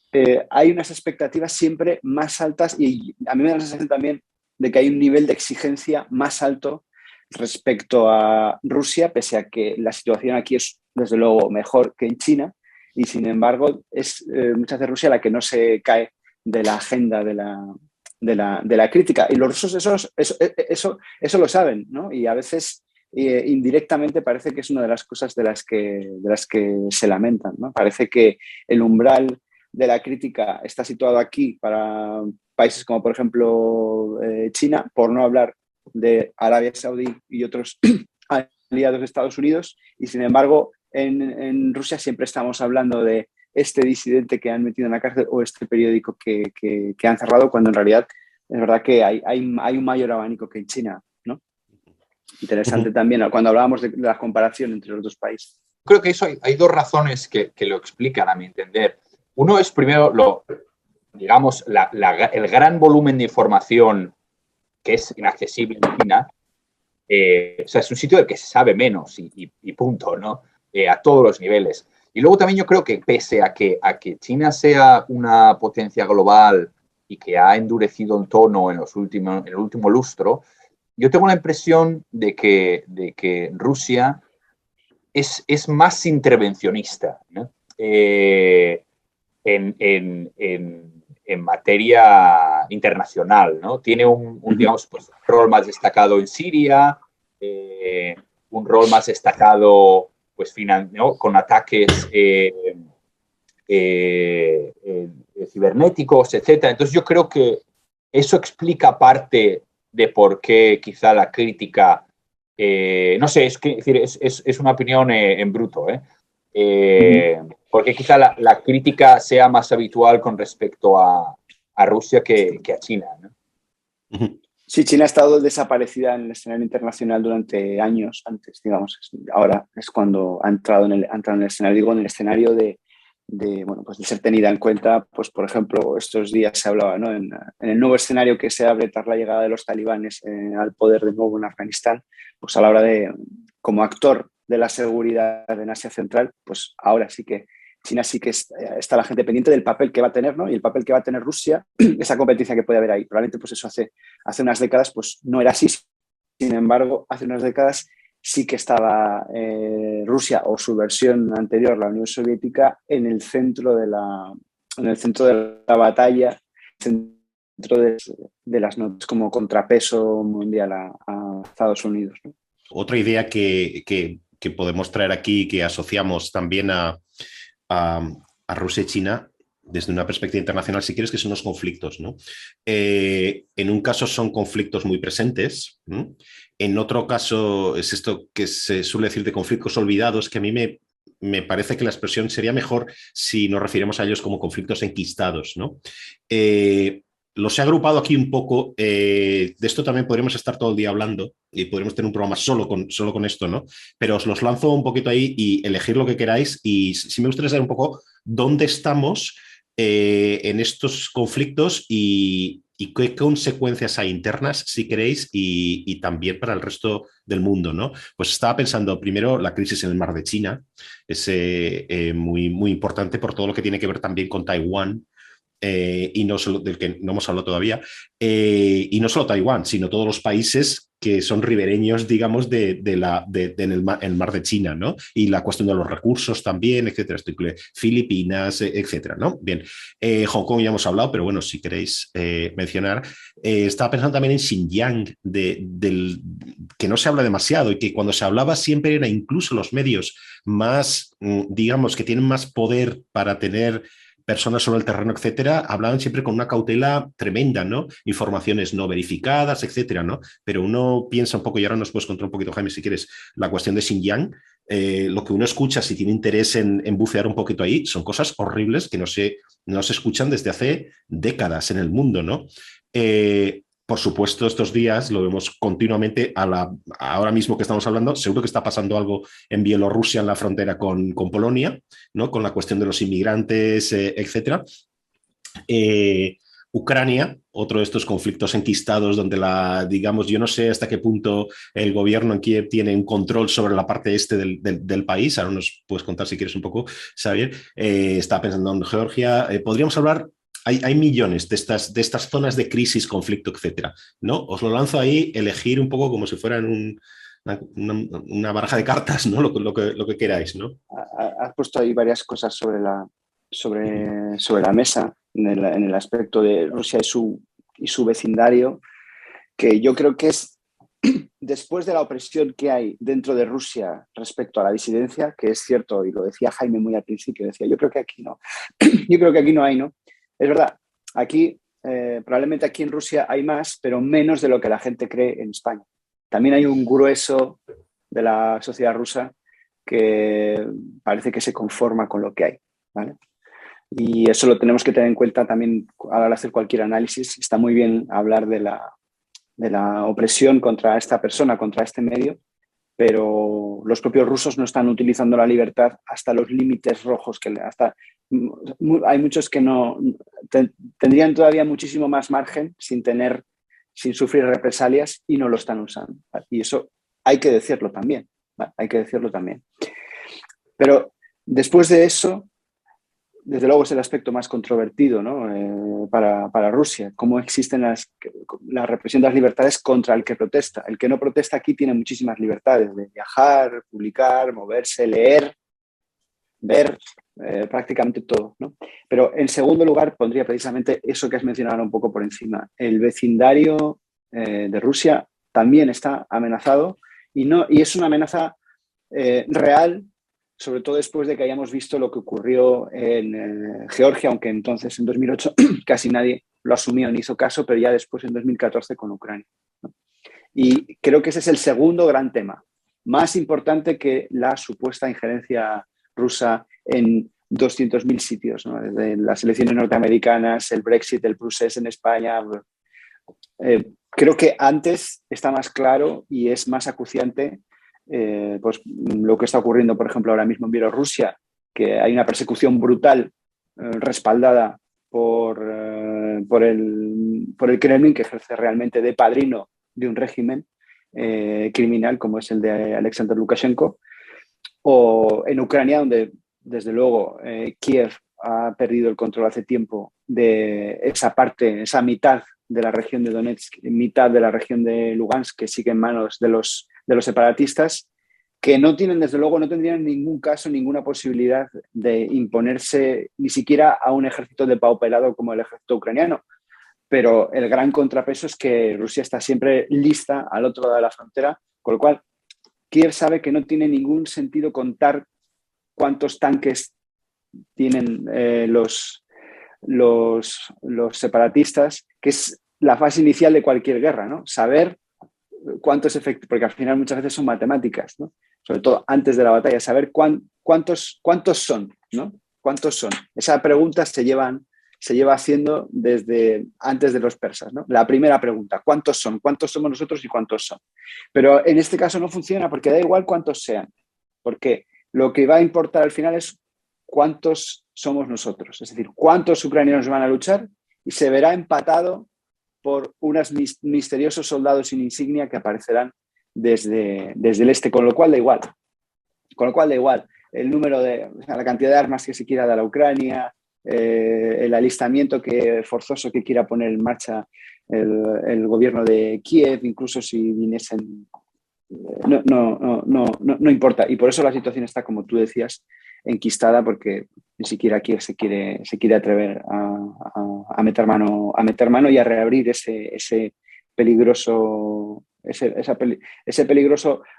hay unas expectativas siempre más altas y a mí me da la sensación también de que hay un nivel de exigencia más alto respecto a Rusia, pese a que la situación aquí es, desde luego, mejor que en China, y sin embargo es muchas veces Rusia la que no se cae de la agenda de de la crítica. Y los rusos eso lo saben, ¿no? Y a veces indirectamente parece que es una de las cosas de las que se lamentan, ¿no? Parece que el umbral de la crítica está situado aquí para países como, por ejemplo, China, por no hablar de Arabia Saudí y otros aliados de Estados Unidos, y sin embargo en Rusia siempre estamos hablando de este disidente que han metido en la cárcel o este periódico que han cerrado, cuando en realidad es verdad que hay un mayor abanico que en China, ¿no? Interesante también cuando hablábamos de la comparación entre los dos países. Creo que eso hay dos razones que lo explican, a mi entender. Uno es, primero, digamos, el gran volumen de información que es inaccesible en China. O sea, es un sitio del que se sabe menos y punto, ¿no? A todos los niveles. Y luego también yo creo que pese a que China sea una potencia global y que ha endurecido el tono en el último lustro, yo tengo la impresión de que Rusia es más intervencionista, ¿no? En materia internacional, ¿no? Tiene digamos, pues, un rol más destacado en Siria, un rol más destacado pues, ¿no? Con ataques cibernéticos, etc. Entonces yo creo que eso explica parte de por qué quizá la crítica, no sé, es una opinión en bruto, porque quizá la crítica sea más habitual con respecto a Rusia que a China, ¿no? Sí, China ha estado desaparecida en el escenario internacional durante años antes, digamos. Ahora es cuando ha entrado en el escenario, digo, en el escenario de ser tenida en cuenta. Pues, por ejemplo, estos días se hablaba, ¿no? En el nuevo escenario que se abre tras la llegada de los talibanes al poder de nuevo en Afganistán, pues a la hora de, como actor de la seguridad en Asia Central, pues ahora sí que China sí que está la gente pendiente del papel que va a tener, ¿no? Y el papel que va a tener Rusia, esa competencia que puede haber ahí. Probablemente pues eso hace unas décadas pues no era así. Sin embargo, hace unas décadas sí que estaba Rusia o su versión anterior, la Unión Soviética, en el centro de la batalla, centro de las notas como contrapeso mundial a Estados Unidos, ¿no? Otra idea que podemos traer aquí, que asociamos también a Rusia y China desde una perspectiva internacional, si quieres, que son los conflictos, ¿no? En un caso son conflictos muy presentes, ¿no? En otro caso es esto que se suele decir de conflictos olvidados, que a mí me parece que la expresión sería mejor si nos refirimos a ellos como conflictos enquistados, ¿no? Los he agrupado aquí un poco. De esto también podríamos estar todo el día hablando y podríamos tener un programa solo con esto, ¿no? Pero os los lanzo un poquito ahí y elegir lo que queráis. Y sí me gustaría saber un poco dónde estamos en estos conflictos y qué consecuencias hay internas, si queréis, y también para el resto del mundo, ¿no? Pues estaba pensando primero la crisis en el mar de China, es muy, muy importante por todo lo que tiene que ver también con Taiwán. Y no solo del que no hemos hablado todavía, y no solo Taiwán, sino todos los países que son ribereños, digamos, en el mar de China, ¿no? Y la cuestión de los recursos también, etcétera, Filipinas, etcétera, ¿no? Bien, Hong Kong ya hemos hablado, pero bueno, si queréis mencionar, estaba pensando también en Xinjiang, que no se habla demasiado y que cuando se hablaba siempre era incluso los medios más, digamos, que tienen más poder para tener personas sobre el terreno, etcétera, hablaban siempre con una cautela tremenda, ¿no? Informaciones no verificadas, etcétera, ¿no? Pero uno piensa un poco, y ahora nos puedes contar un poquito, Jaime, si quieres, la cuestión de Xinjiang. Lo que uno escucha, si tiene interés en bucear un poquito ahí, son cosas horribles que no se escuchan desde hace décadas en el mundo, ¿no? Por supuesto, estos días lo vemos continuamente, ahora mismo que estamos hablando, seguro que está pasando algo en Bielorrusia, en la frontera con Polonia, ¿no? Con la cuestión de los inmigrantes, etcétera. Ucrania, otro de estos conflictos enquistados donde digamos, yo no sé hasta qué punto el gobierno en Kiev tiene un control sobre la parte este del país. Ahora nos puedes contar si quieres un poco, Xavier. Estaba pensando en Georgia. Podríamos hablar... Hay millones de estas zonas de crisis, conflicto, etcétera, ¿no? Os lo lanzo ahí, elegir un poco como si fueran una baraja de cartas, ¿no? Lo que queráis, ¿no? Has puesto ahí varias cosas sobre la mesa en el aspecto de Rusia y su y su vecindario, que yo creo que es, después de la opresión que hay dentro de Rusia respecto a la disidencia, que es cierto, y lo decía Jaime muy al principio, decía, yo creo que aquí no, yo creo que aquí no hay, ¿no? Es verdad, aquí, probablemente aquí en Rusia hay más, pero menos de lo que la gente cree en España. También hay un grueso de la sociedad rusa que parece que se conforma con lo que hay, ¿vale? Y eso lo tenemos que tener en cuenta también a la hora de hacer cualquier análisis. Está muy bien hablar de la opresión contra esta persona, contra este medio, pero los propios rusos no están utilizando la libertad hasta los límites rojos, hay muchos que no tendrían todavía muchísimo más margen sin sufrir represalias y no lo están usando. Y eso hay que decirlo también, ¿vale? Hay que decirlo también. Pero después de eso, desde luego es el aspecto más controvertido, ¿no? Para Rusia, cómo existen la represión de las libertades contra el que protesta. El que no protesta aquí tiene muchísimas libertades de viajar, publicar, moverse, leer, ver, prácticamente todo, ¿no? Pero en segundo lugar pondría precisamente eso que has mencionado un poco por encima. El vecindario de Rusia también está amenazado y es una amenaza real, sobre todo después de que hayamos visto lo que ocurrió en Georgia, aunque entonces en 2008 casi nadie lo asumió ni hizo caso, pero ya después en 2014 con Ucrania, ¿no? Y creo que ese es el segundo gran tema, más importante que la supuesta injerencia rusa en 200.000 sitios, ¿no? Desde las elecciones norteamericanas, el Brexit, el procés en España. Creo que antes está más claro y es más acuciante pues lo que está ocurriendo, por ejemplo, ahora mismo en Bielorrusia, que hay una persecución brutal respaldada por el Kremlin, que ejerce realmente de padrino de un régimen criminal como es el de Alexander Lukashenko, o en Ucrania, donde desde luego Kiev ha perdido el control hace tiempo de esa parte, esa mitad de la región de Donetsk, mitad de la región de Lugansk, que sigue en manos de los separatistas, que no tienen, desde luego, no tendrían en ningún caso ninguna posibilidad de imponerse ni siquiera a un ejército depauperado como el ejército ucraniano. Pero el gran contrapeso es que Rusia está siempre lista al otro lado de la frontera, con lo cual Kiev sabe que no tiene ningún sentido contar cuántos tanques tienen los separatistas, que es la fase inicial de cualquier guerra, ¿no? Saber cuántos efectos, porque al final muchas veces son matemáticas, ¿no? Sobre todo antes de la batalla, saber cuántos son, ¿no? ¿Cuántos son? Esa pregunta se lleva haciendo desde antes de los persas, ¿no? La primera pregunta, ¿cuántos son? ¿Cuántos somos nosotros y cuántos son? Pero en este caso no funciona porque da igual cuántos sean, porque lo que va a importar al final es cuántos somos nosotros, es decir, cuántos ucranianos van a luchar, y se verá empatado por unos misteriosos soldados sin insignia que aparecerán desde el este, con lo cual da igual. El número la cantidad de armas que se quiera dar a Ucrania, el alistamiento forzoso que quiera poner en marcha el gobierno de Kiev, incluso si viniesen, no importa. Y por eso la situación está, como tú decías, enquistada, porque ni siquiera Kiev se quiere atrever a meter mano y a reabrir ese peligroso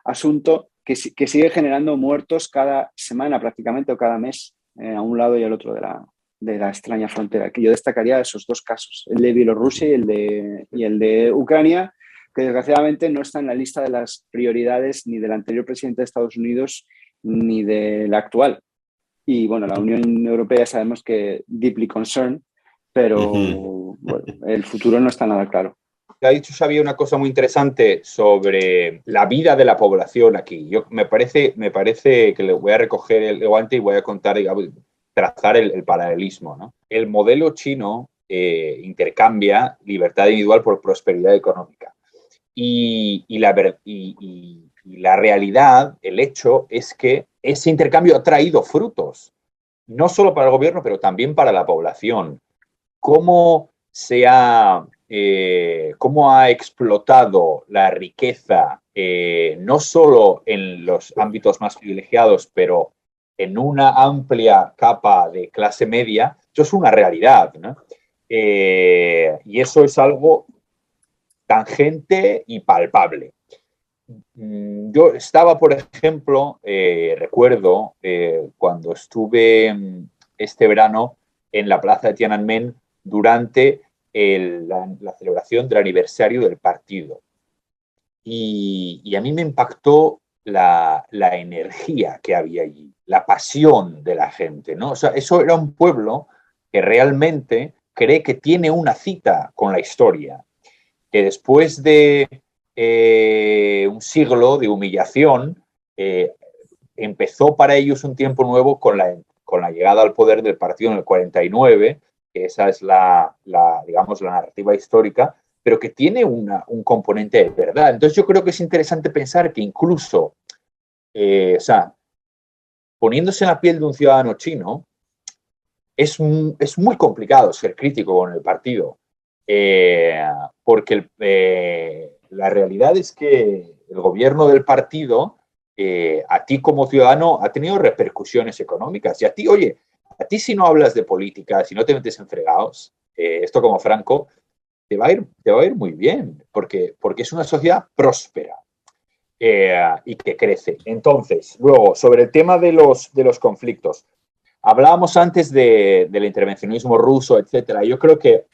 asunto que sigue generando muertos cada semana prácticamente, o cada mes, a un lado y al otro de la extraña frontera. Que yo destacaría esos dos casos, el de Bielorrusia y el de Ucrania, que desgraciadamente no está en la lista de las prioridades ni del anterior presidente de Estados Unidos ni del actual. Y bueno, la Unión Europea sabemos que deeply concerned, pero bueno, el futuro no está nada claro. Ha dicho Xavi una cosa muy interesante sobre la vida de la población aquí. Me parece que le voy a recoger el guante y voy a contar, digamos, trazar el paralelismo, ¿no? El modelo chino intercambia libertad individual por prosperidad económica. Y la realidad, el hecho, es que ese intercambio ha traído frutos, no solo para el gobierno, pero también para la población. ¿Cómo ha explotado la riqueza, no solo en los ámbitos más privilegiados, pero en una amplia capa de clase media? Eso es una realidad, ¿no? Y eso es algo tangente y palpable. Yo estaba, por ejemplo, recuerdo cuando estuve este verano en la plaza de Tiananmen durante la celebración del aniversario del partido. Y a mí me impactó la energía que había allí, la pasión de la gente, ¿no? O sea, eso era un pueblo que realmente cree que tiene una cita con la historia, que después de un siglo de humillación, empezó para ellos un tiempo nuevo con la llegada al poder del partido en el 49, que esa es digamos, la narrativa histórica, pero que tiene un componente de verdad. Entonces yo creo que es interesante pensar que incluso, o sea, poniéndose en la piel de un ciudadano chino, es muy complicado ser crítico con el partido, porque la realidad es que el gobierno del partido, a ti como ciudadano, ha tenido repercusiones económicas. Y a ti, oye, a ti si no hablas de política, si no te metes en fregados, esto como Franco, te va a ir muy bien, porque es una sociedad próspera y que crece. Entonces, luego, sobre el tema de los conflictos, hablábamos antes del intervencionismo ruso, etcétera. Yo creo que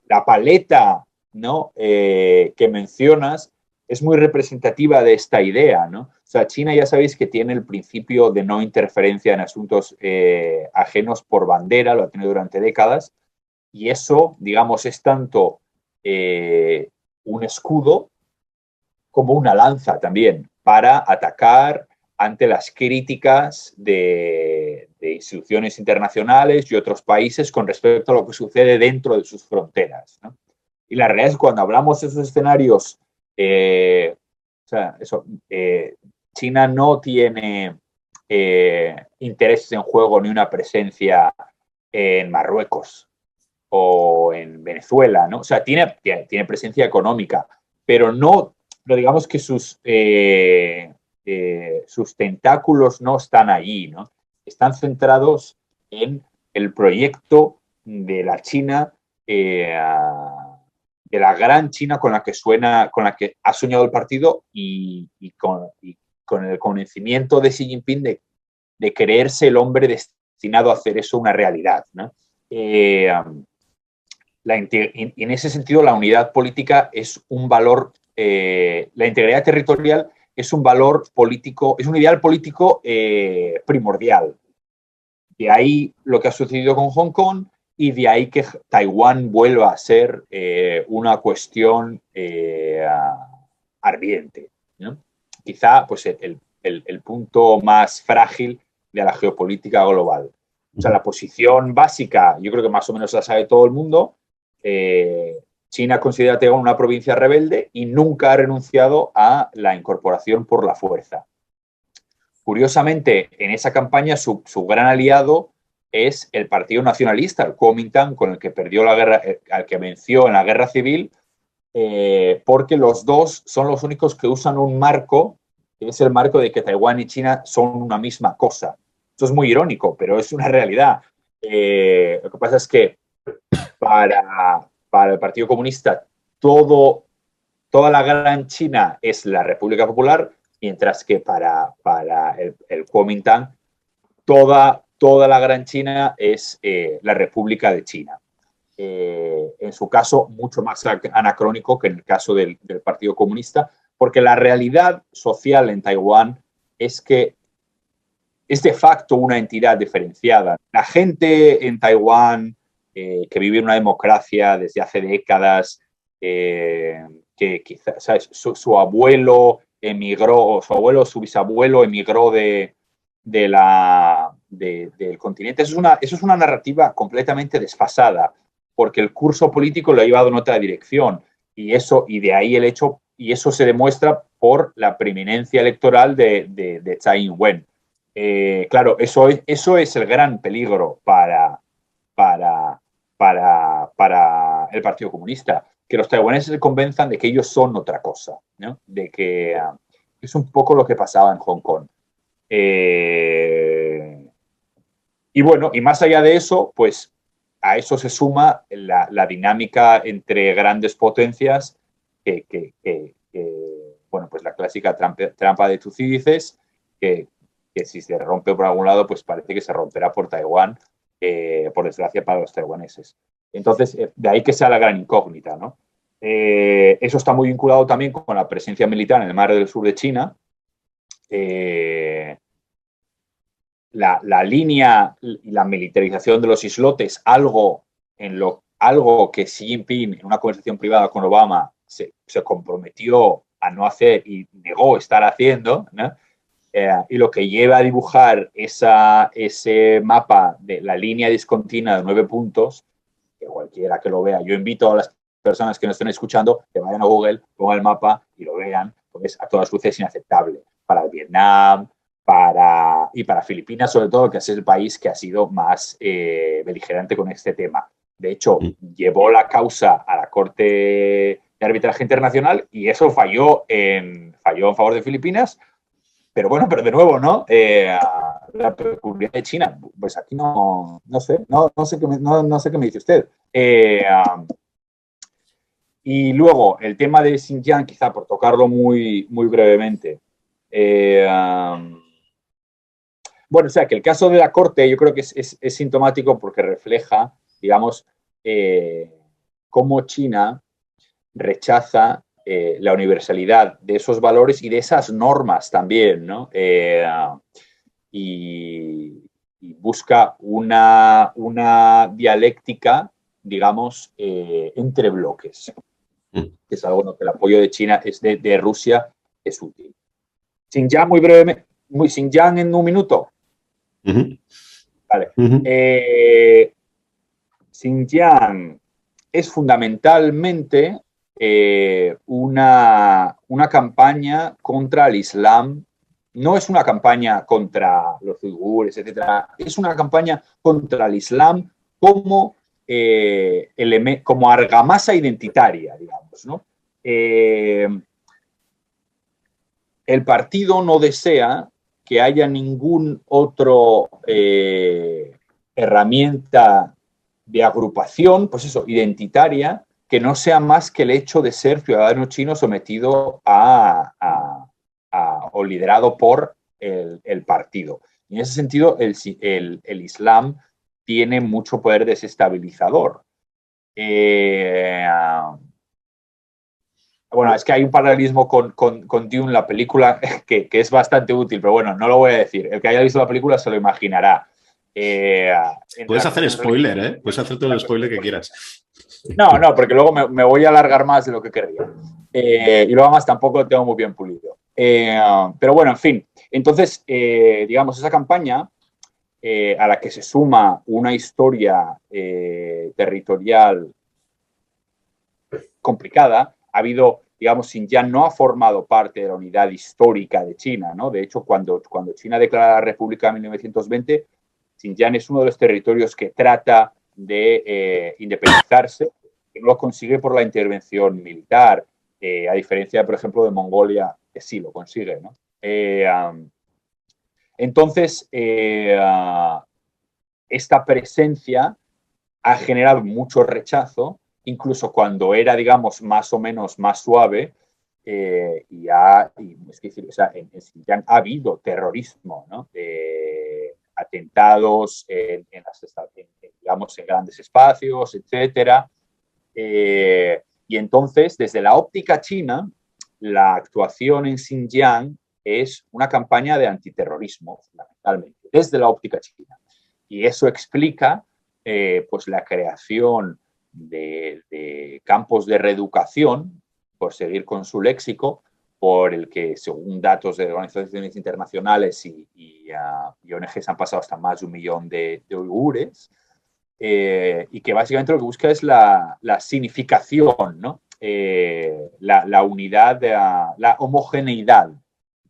la paleta, ¿no? Que mencionas es muy representativa de esta idea, ¿no? O sea, China ya sabéis que tiene el principio de no interferencia en asuntos ajenos por bandera, lo ha tenido durante décadas, y eso, digamos, es tanto un escudo como una lanza también para atacar ante las críticas de instituciones internacionales y otros países con respecto a lo que sucede dentro de sus fronteras, ¿no? Y la realidad es que cuando hablamos de esos escenarios, o sea, China no tiene intereses en juego ni una presencia en Marruecos o en Venezuela, ¿no? O sea, tiene presencia económica, pero no, pero digamos que sus tentáculos no están allí, ¿no? Están centrados en el proyecto de la China, de la gran China con la que ha soñado el partido y con el convencimiento de Xi Jinping de creerse el hombre destinado a hacer eso una realidad, ¿no? En ese sentido, la unidad política es un valor, la integridad territorial es un valor político, es un ideal político primordial. De ahí lo que ha sucedido con Hong Kong y de ahí que Taiwán vuelva a ser una cuestión ardiente, ¿no? Quizá pues, el punto más frágil de la geopolítica global. O sea, la posición básica, yo creo que más o menos la sabe todo el mundo. China considera Taiwán una provincia rebelde y nunca ha renunciado a la incorporación por la fuerza. Curiosamente, en esa campaña su gran aliado es el Partido Nacionalista, el Kuomintang, con el que perdió la guerra, al que venció en la guerra civil, porque los dos son los únicos que usan un marco, que es el marco de que Taiwán y China son una misma cosa. Esto es muy irónico, pero es una realidad. Lo que pasa es que para el Partido Comunista toda la gran China es la República Popular, mientras que para el Kuomintang toda la gran China es la República de China. En su caso, mucho más anacrónico que en el caso del Partido Comunista, porque la realidad social en Taiwán es que es de facto una entidad diferenciada. La gente en Taiwán que vive en una democracia desde hace décadas, que quizás, ¿sabes? Su abuelo emigró, o su bisabuelo emigró del continente. Eso es una narrativa completamente desfasada, porque el curso político lo ha llevado en otra dirección. Y de ahí el hecho, y eso se demuestra por la preeminencia electoral de Tsai Ing-wen. Claro, eso es el gran peligro para el Partido Comunista, que los taiwaneses se convenzan de que ellos son otra cosa, ¿no? De que es un poco lo que pasaba en Hong Kong. Y bueno, y más allá de eso, pues a eso se suma la dinámica entre grandes potencias bueno, pues la clásica trampa de Tucídides, que si se rompe por algún lado, pues parece que se romperá por Taiwán, por desgracia para los taiwaneses. Entonces, de ahí que sea la gran incógnita, ¿no? Eso está muy vinculado también con la presencia militar en el mar del sur de China. La línea y la militarización de los islotes, algo que Xi Jinping en una conversación privada con Obama se comprometió a no hacer y negó estar haciendo, ¿no? Y lo que lleva a dibujar ese mapa de la línea discontinua de 9 puntos, que cualquiera que lo vea, yo invito a las personas que nos estén escuchando que vayan a Google, pongan el mapa y lo vean, porque es a todas luces inaceptable para Vietnam, y para Filipinas, sobre todo, que es el país que ha sido más beligerante con este tema. De hecho, llevó la causa a la Corte de Arbitraje Internacional y eso falló en favor de Filipinas. Pero bueno, pero de nuevo, ¿no? La peculiaridad de China, pues aquí no sé qué me dice usted. Y luego, el tema de Xinjiang, quizá por tocarlo muy, muy brevemente. Bueno, o sea, que el caso de la Corte yo creo que es sintomático porque refleja, digamos, cómo China rechaza la universalidad de esos valores y de esas normas también, ¿no? Y busca una dialéctica, digamos, entre bloques, que es algo que el apoyo de China, de Rusia, es útil. Xinjiang, muy brevemente, Xinjiang en un minuto. Vale. Xinjiang es fundamentalmente una campaña contra el Islam. No es una campaña contra los uigures, etcétera. Es una campaña contra el Islam como argamasa identitaria, digamos, ¿no? El partido no desea que haya ningún otro herramienta de agrupación, pues eso, identitaria, que no sea más que el hecho de ser ciudadano chino sometido o liderado por el partido. Y en ese sentido, el Islam tiene mucho poder desestabilizador. Bueno, es que hay un paralelismo con Dune, la película, que es bastante útil, pero bueno, no lo voy a decir. El que haya visto la película se lo imaginará. Puedes hacer spoiler, ¿eh? Puedes hacer todo el spoiler que quieras. No, porque luego me voy a alargar más de lo que querría. Y luego además tampoco lo tengo muy bien pulido. Pero bueno, en fin. Entonces, digamos, esa campaña a la que se suma una historia territorial complicada, ha habido, digamos, Xinjiang no ha formado parte de la unidad histórica de China, ¿no? De hecho, cuando China declara la República en 1920, Xinjiang es uno de los territorios que trata de independizarse, que no lo consigue por la intervención militar, a diferencia, por ejemplo, de Mongolia, que sí lo consigue, ¿no? Entonces, esta presencia ha generado mucho rechazo, incluso cuando era, digamos, más o menos más suave, es decir, o sea, en Xinjiang ha habido terrorismo, ¿no? Atentados digamos, en grandes espacios, etcétera. Y entonces, desde la óptica china, la actuación en Xinjiang es una campaña de antiterrorismo, fundamentalmente, desde la óptica china. Y eso explica pues la creación de campos de reeducación, por seguir con su léxico, por el que, según datos de organizaciones internacionales y ONGs, han pasado hasta más de 1 millón de uigures, y que básicamente lo que busca es la significación, ¿no? La unidad, la homogeneidad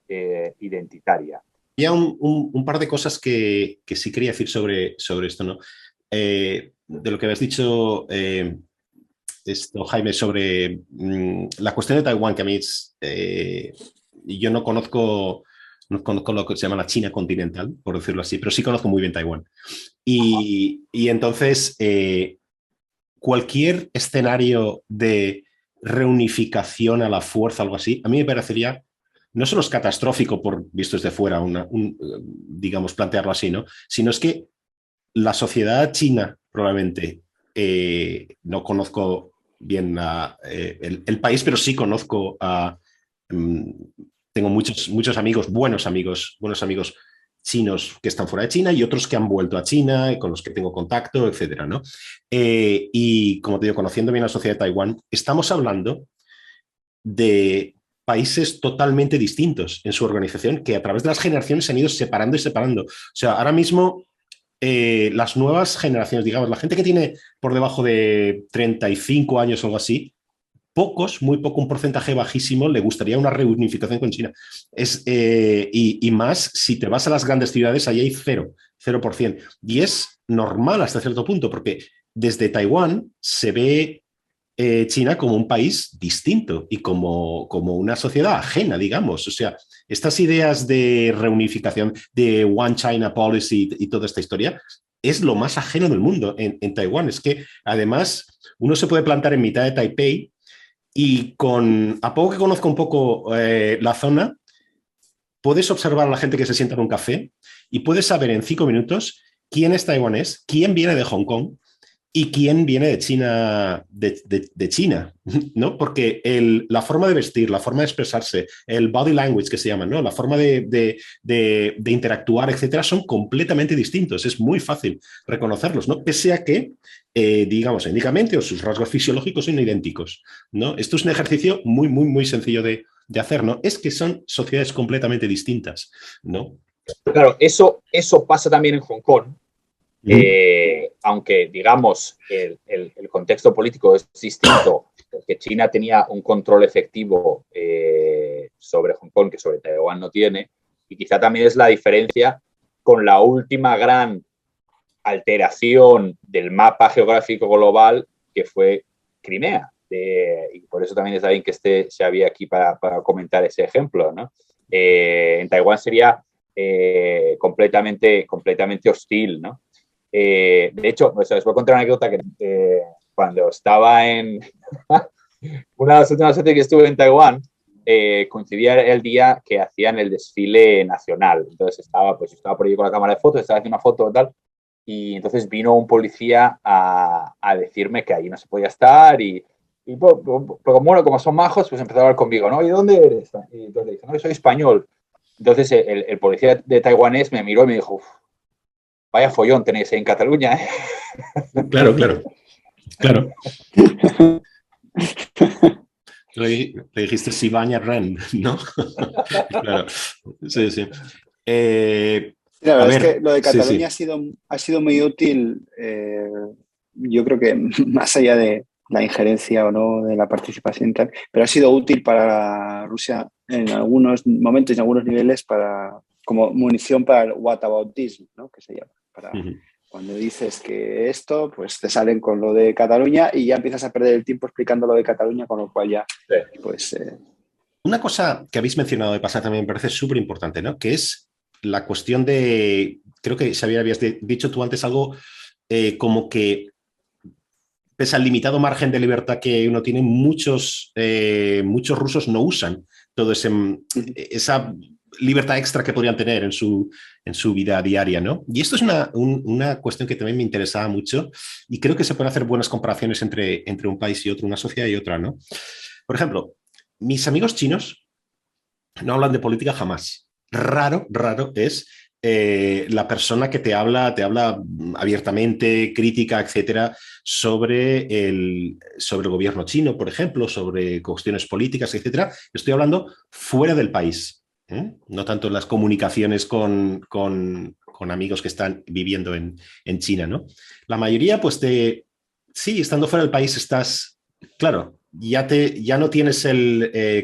identitaria. Había un par de cosas que sí quería decir sobre esto, ¿no? De lo que habías dicho, Jaime, sobre la cuestión de Taiwán, que a mí yo no conozco no conozco lo que se llama la China continental, por decirlo así, pero sí conozco muy bien Taiwán. Y entonces, cualquier escenario de reunificación a la fuerza, algo así, a mí me parecería, no solo es catastrófico por visto desde fuera, digamos, plantearlo así, ¿no? Sino es que la sociedad china, probablemente, no conozco bien el país, pero sí conozco a... tengo muchos amigos, buenos amigos chinos que están fuera de China y otros que han vuelto a China y con los que tengo contacto, etcétera, ¿no? Y como te digo, conociendo bien la sociedad de Taiwán, estamos hablando de países totalmente distintos en su organización que a través de las generaciones se han ido separando y separando. O sea, ahora mismo las nuevas generaciones, digamos, la gente que tiene por debajo de 35 años o algo así, muy poco, un porcentaje bajísimo, le gustaría una reunificación con China. Y más, si te vas a las grandes ciudades, ahí hay 0%. Y es normal hasta cierto punto, porque desde Taiwán se ve China como un país distinto y como una sociedad ajena, digamos. O sea, estas ideas de reunificación, de One China Policy y toda esta historia, es lo más ajeno del mundo en Taiwán. Es que, además, uno se puede plantar en mitad de Taipei y a poco que conozca un poco la zona, puedes observar a la gente que se sienta en un café y puedes saber en 5 minutos quién es taiwanés, quién viene de Hong Kong y quién viene de China, de China, ¿no? Porque la forma de vestir, la forma de expresarse, el body language que se llama, ¿no? La forma de interactuar, etcétera, son completamente distintos. Es muy fácil reconocerlos, ¿no? Pese a que, digamos, étnicamente o sus rasgos fisiológicos son idénticos, ¿no? Esto es un ejercicio muy, muy, muy sencillo de hacer, ¿no? Es que son sociedades completamente distintas, ¿no? Claro, eso pasa también en Hong Kong. Aunque, digamos, el contexto político es distinto, porque China tenía un control efectivo sobre Hong Kong que sobre Taiwán no tiene, y quizá también es la diferencia con la última gran alteración del mapa geográfico global, que fue Crimea. Y por eso también está bien que esté Xavi aquí para comentar ese ejemplo, ¿no? En Taiwán sería completamente hostil, ¿no? De hecho, os voy a contar una anécdota que cuando estaba en una de las últimas veces que estuve en Taiwán, coincidía el día que hacían el desfile nacional. Entonces estaba por ahí con la cámara de fotos, estaba haciendo una foto y tal, y entonces vino un policía a decirme que ahí no se podía estar y bueno, como son majos, pues empezó a hablar conmigo, ¿no? ¿Y dónde eres? Y entonces le dije, no, yo soy español. Entonces el policía de taiwanés me miró y me dijo, vaya follón tenéis en Cataluña, ¿eh? Claro. Le dijiste Sibaña Ren, ¿no? Claro, sí. La verdad es que lo de Cataluña ha sido muy útil, yo creo que más allá de la injerencia o no de la participación tal, pero ha sido útil para Rusia en algunos momentos y en algunos niveles como munición para el whataboutism, ¿no? Que se llama. Cuando dices que esto, pues te salen con lo de Cataluña y ya empiezas a perder el tiempo explicando lo de Cataluña, con lo cual ya, pues... Una cosa que habéis mencionado de pasar también me parece súper importante, ¿no? Que es la cuestión de, creo que Xavier habías dicho tú antes algo como que pese al limitado margen de libertad que uno tiene, muchos rusos no usan toda esa libertad extra que podrían tener en su vida diaria, ¿no? Y esto es una cuestión que también me interesaba mucho y creo que se pueden hacer buenas comparaciones entre un país y otro, una sociedad y otra, ¿no? Por ejemplo, mis amigos chinos no hablan de política jamás. Raro es la persona que te habla abiertamente, crítica, etcétera, sobre el gobierno chino, por ejemplo, sobre cuestiones políticas, etcétera. Estoy hablando fuera del país, ¿eh? No tanto en las comunicaciones con amigos que están viviendo en China, ¿no? La mayoría, pues, sí, estando fuera del país estás, claro, ya no tienes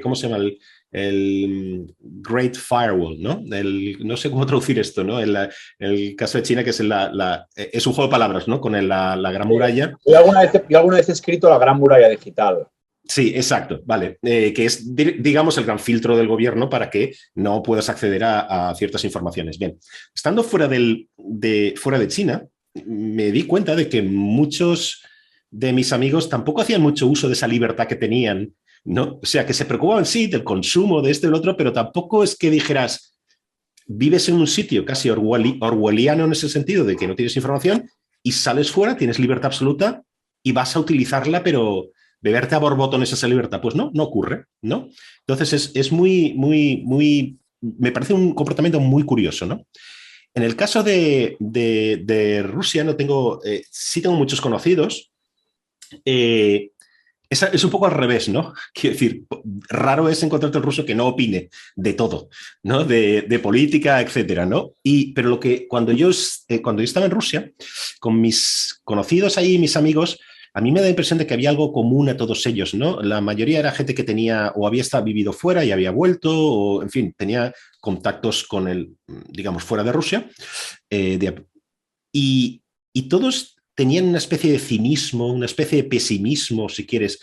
¿cómo se llama? El Great Firewall, ¿no? No sé cómo traducir esto, ¿no? El caso de China, que es es un juego de palabras, ¿no? Con la Gran Muralla. Yo alguna vez he escrito la Gran Muralla Digital. Sí, exacto, vale. Que es, digamos, el gran filtro del gobierno para que no puedas acceder a ciertas informaciones. Bien, estando fuera de China, me di cuenta de que muchos de mis amigos tampoco hacían mucho uso de esa libertad que tenían, ¿no? O sea, que se preocupaban, sí, del consumo, de esto y del otro, pero tampoco es que dijeras, vives en un sitio casi orwelliano en ese sentido, de que no tienes información y sales fuera, tienes libertad absoluta y vas a utilizarla, pero beberte a borbotones esa libertad, pues no ocurre, ¿no? Entonces es muy, me parece un comportamiento muy curioso, ¿no? En el caso de Rusia, no tengo, sí tengo muchos conocidos. Es un poco al revés, ¿no? Quiero decir, raro es encontrarte un ruso que no opine de todo, ¿no? De política, etcétera, ¿no? Pero cuando yo estaba en Rusia, con mis conocidos ahí, mis amigos, a mí me da la impresión de que había algo común a todos ellos, ¿no? La mayoría era gente que tenía o había vivido fuera y había vuelto, o en fin, tenía contactos con digamos, fuera de Rusia. Y todos tenían una especie de cinismo, una especie de pesimismo, si quieres,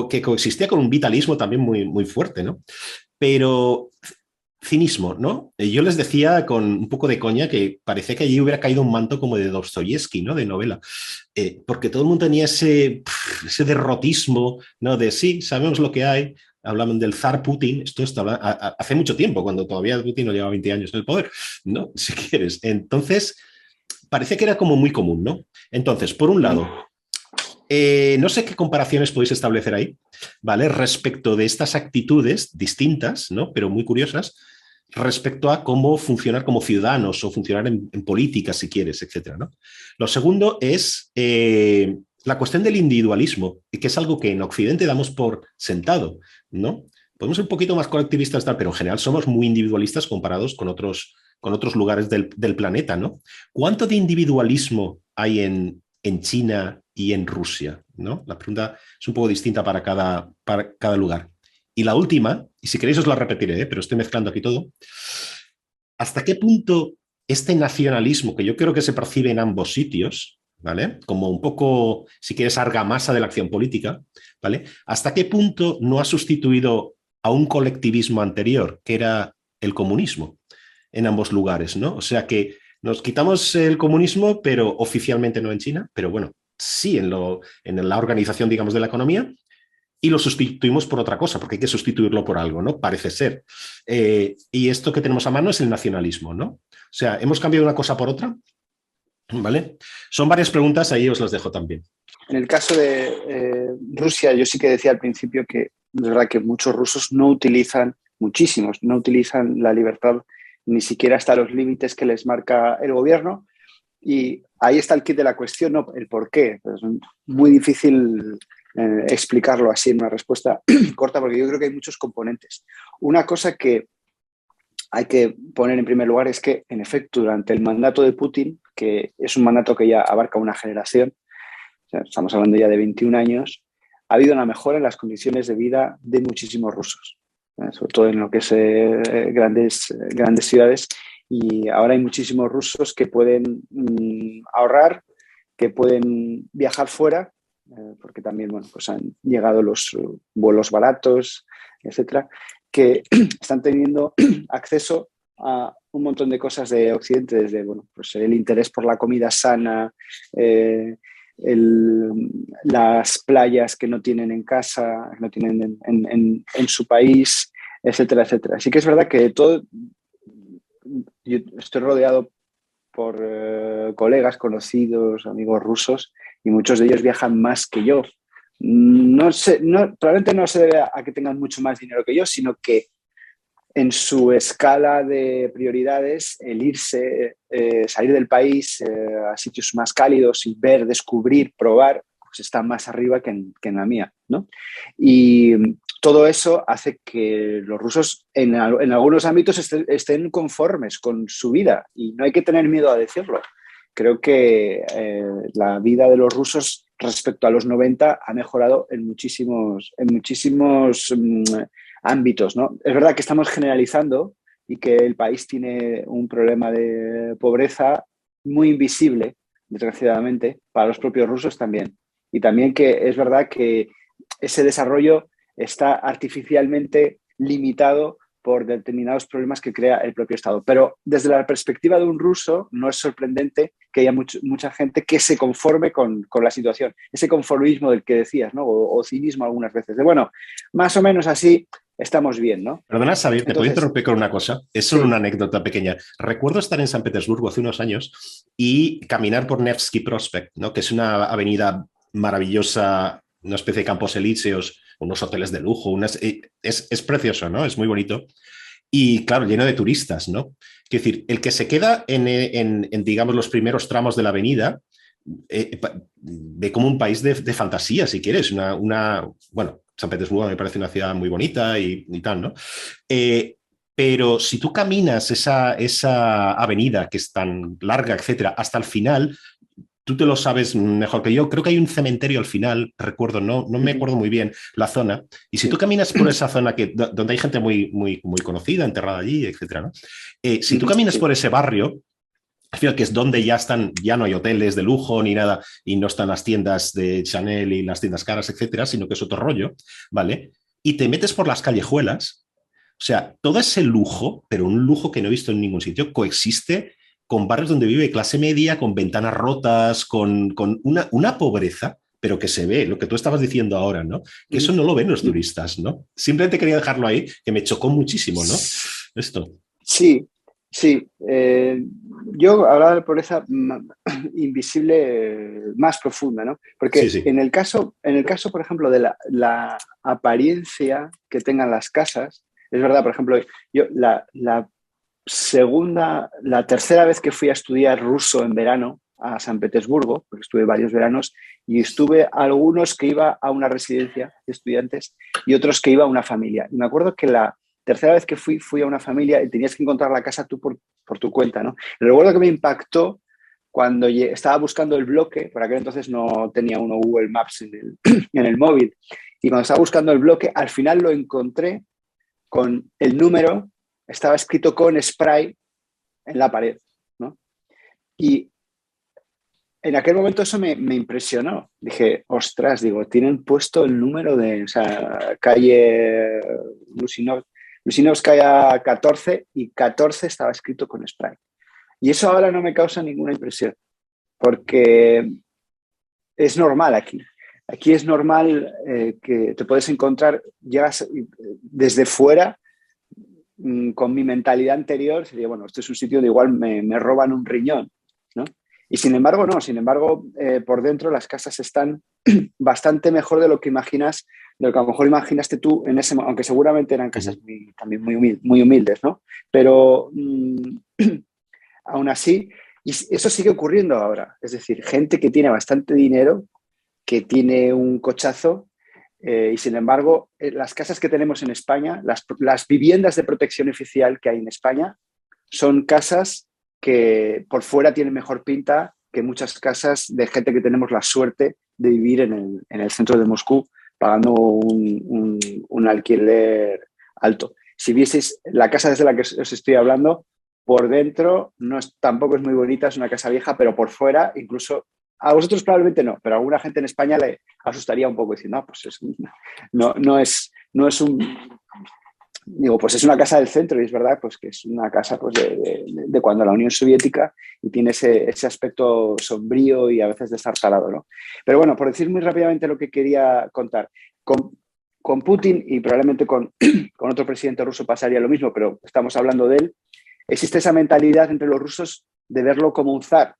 que coexistía con un vitalismo también muy fuerte, ¿no? Pero cinismo, ¿no? Yo les decía con un poco de coña que parecía que allí hubiera caído un manto como de Dostoyevsky, ¿no? De novela. Porque todo el mundo tenía ese derrotismo, ¿no? De sí, sabemos lo que hay. Hablaban del zar Putin, esto hace mucho tiempo, cuando todavía Putin no llevaba 20 años en el poder, ¿no? Si quieres. Entonces, parece que era como muy común, ¿no? Entonces, por un lado, no sé qué comparaciones podéis establecer ahí, ¿vale? Respecto de estas actitudes distintas, ¿no? Pero muy curiosas, respecto a cómo funcionar como ciudadanos o funcionar en política, si quieres, etcétera, ¿no? Lo segundo es la cuestión del individualismo, que es algo que en Occidente damos por sentado, ¿no? Podemos ser un poquito más colectivistas, pero en general somos muy individualistas comparados con otros lugares del planeta, ¿no? ¿Cuánto de individualismo hay en China y en Rusia, ¿no? La pregunta es un poco distinta para cada lugar. Y la última, y si queréis os la repetiré, pero estoy mezclando aquí todo, ¿hasta qué punto este nacionalismo, que yo creo que se percibe en ambos sitios, ¿vale? Como un poco, si quieres, argamasa de la acción política, ¿vale? ¿Hasta qué punto no ha sustituido a un colectivismo anterior, que era el comunismo, en ambos lugares, ¿no? O sea que nos quitamos el comunismo, pero oficialmente no en China, pero bueno, sí en la organización, digamos, de la economía, y lo sustituimos por otra cosa, porque hay que sustituirlo por algo, ¿no? Parece ser. Y esto que tenemos a mano es el nacionalismo, ¿no? O sea, hemos cambiado una cosa por otra, ¿vale? Son varias preguntas, ahí os las dejo también. En el caso de Rusia, yo sí que decía al principio que es verdad que muchos rusos muchísimos, no utilizan la libertad ni siquiera hasta los límites que les marca el gobierno. Y ahí está el kit de la cuestión, ¿no? El por qué. Es muy difícil explicarlo así en una respuesta corta, porque yo creo que hay muchos componentes. Una cosa que hay que poner en primer lugar es que, en efecto, durante el mandato de Putin, que es un mandato que ya abarca una generación, o sea, estamos hablando ya de 21 años, ha habido una mejora en las condiciones de vida de muchísimos rusos, sobre todo en lo que es grandes ciudades. Y ahora hay muchísimos rusos que pueden ahorrar, que pueden viajar fuera, porque también pues han llegado los vuelos baratos, etcétera, que están teniendo acceso a un montón de cosas de Occidente, desde pues el interés por la comida sana, las playas que no tienen en casa, que no tienen en su país, etcétera, etcétera. Así que es verdad que yo estoy rodeado por colegas, conocidos, amigos rusos, y muchos de ellos viajan más que yo. No sé, probablemente no se debe a que tengan mucho más dinero que yo, sino que en su escala de prioridades, el irse, salir del país a sitios más cálidos y ver, descubrir, probar, pues está más arriba que en la mía, ¿no? Y todo eso hace que los rusos en algunos ámbitos estén conformes con su vida, y no hay que tener miedo a decirlo. Creo que la vida de los rusos respecto a los 90 ha mejorado en muchísimos ámbitos, ¿no? Es verdad que estamos generalizando y que el país tiene un problema de pobreza muy invisible, desgraciadamente, para los propios rusos también. Y también que es verdad que ese desarrollo está artificialmente limitado por determinados problemas que crea el propio Estado. Pero desde la perspectiva de un ruso, no es sorprendente que haya mucha gente que se conforme con la situación. Ese conformismo del que decías, ¿no? O cinismo algunas veces. De, bueno, más o menos así estamos bien, ¿no? Perdona, Xavier, ¿te puedo interrumpir con una cosa? Es solo sí. una anécdota pequeña. Recuerdo estar en San Petersburgo hace unos años y caminar por Nevsky Prospect, ¿no? Que es una avenida maravillosa, una especie de campos elíseos, unos hoteles de lujo, es precioso, ¿no? Es muy bonito. Y claro, lleno de turistas, ¿no? Es decir, el que se queda en digamos, los primeros tramos de la avenida ve como un país de fantasía, si quieres. Bueno, San Petersburgo me parece una ciudad muy bonita y tal, ¿no? Pero si tú caminas esa avenida que es tan larga, etcétera, hasta el final, tú te lo sabes mejor que yo. Creo que hay un cementerio al final, recuerdo, no me acuerdo muy bien la zona. Y si tú caminas por esa zona donde hay gente muy, muy, muy conocida, enterrada allí, etcétera, ¿no? Si tú caminas por ese barrio, al final, que es donde ya no hay hoteles de lujo ni nada, y no están las tiendas de Chanel y las tiendas caras, etcétera, sino que es otro rollo, ¿vale? Y te metes por las callejuelas, o sea, todo ese lujo, pero un lujo que no he visto en ningún sitio, coexiste con barrios donde vive clase media, con ventanas rotas, con una pobreza, pero que se ve, lo que tú estabas diciendo ahora, ¿no? Que eso no lo ven los turistas, ¿no? Simplemente quería dejarlo ahí, que me chocó muchísimo, ¿no? Esto. Sí. Yo hablaba de pobreza invisible más profunda, ¿no? Porque sí. En el caso, por ejemplo, de la apariencia que tengan las casas, es verdad, por ejemplo, yo la tercera vez que fui a estudiar ruso en verano a San Petersburgo, porque estuve varios veranos, y estuve algunos que iba a una residencia de estudiantes y otros que iba a una familia. Y me acuerdo que la tercera vez que fui a una familia y tenías que encontrar la casa tú por tu cuenta, ¿no? Y recuerdo que me impactó cuando estaba buscando el bloque, por aquel entonces no tenía uno Google Maps en el móvil, y cuando estaba buscando el bloque, al final lo encontré con el número, estaba escrito con spray en la pared, ¿no? Y en aquel momento eso me impresionó. Dije, ostras, tienen puesto el número de, o sea, calle Lusinovskaya 14 y 14 estaba escrito con spray. Y eso ahora no me causa ninguna impresión, porque es normal aquí. Aquí es normal que te puedes encontrar, llegas desde fuera, con mi mentalidad anterior, sería, bueno, esto es un sitio donde igual me roban un riñón, ¿no? Y sin embargo, no. Sin embargo, por dentro las casas están bastante mejor de lo que imaginas, de lo que a lo mejor imaginaste tú en ese momento, aunque seguramente eran casas también muy humildes, ¿no? Pero aún así, y eso sigue ocurriendo ahora. Es decir, gente que tiene bastante dinero, que tiene un cochazo, y sin embargo, las casas que tenemos en España, las viviendas de protección oficial que hay en España, son casas que por fuera tienen mejor pinta que muchas casas de gente que tenemos la suerte de vivir en el centro de Moscú pagando un alquiler alto. Si vieseis la casa desde la que os estoy hablando, por dentro tampoco es muy bonita, es una casa vieja, pero por fuera, incluso a vosotros probablemente no, pero a alguna gente en España le asustaría un poco decir, no, pues no es un... Digo, pues es una casa del centro y es verdad pues que es una casa pues, de cuando la Unión Soviética y tiene ese aspecto sombrío y a veces destartalado, ¿no? Pero bueno, por decir muy rápidamente lo que quería contar, con Putin y probablemente con otro presidente ruso pasaría lo mismo, pero estamos hablando de él, existe esa mentalidad entre los rusos de verlo como un zar.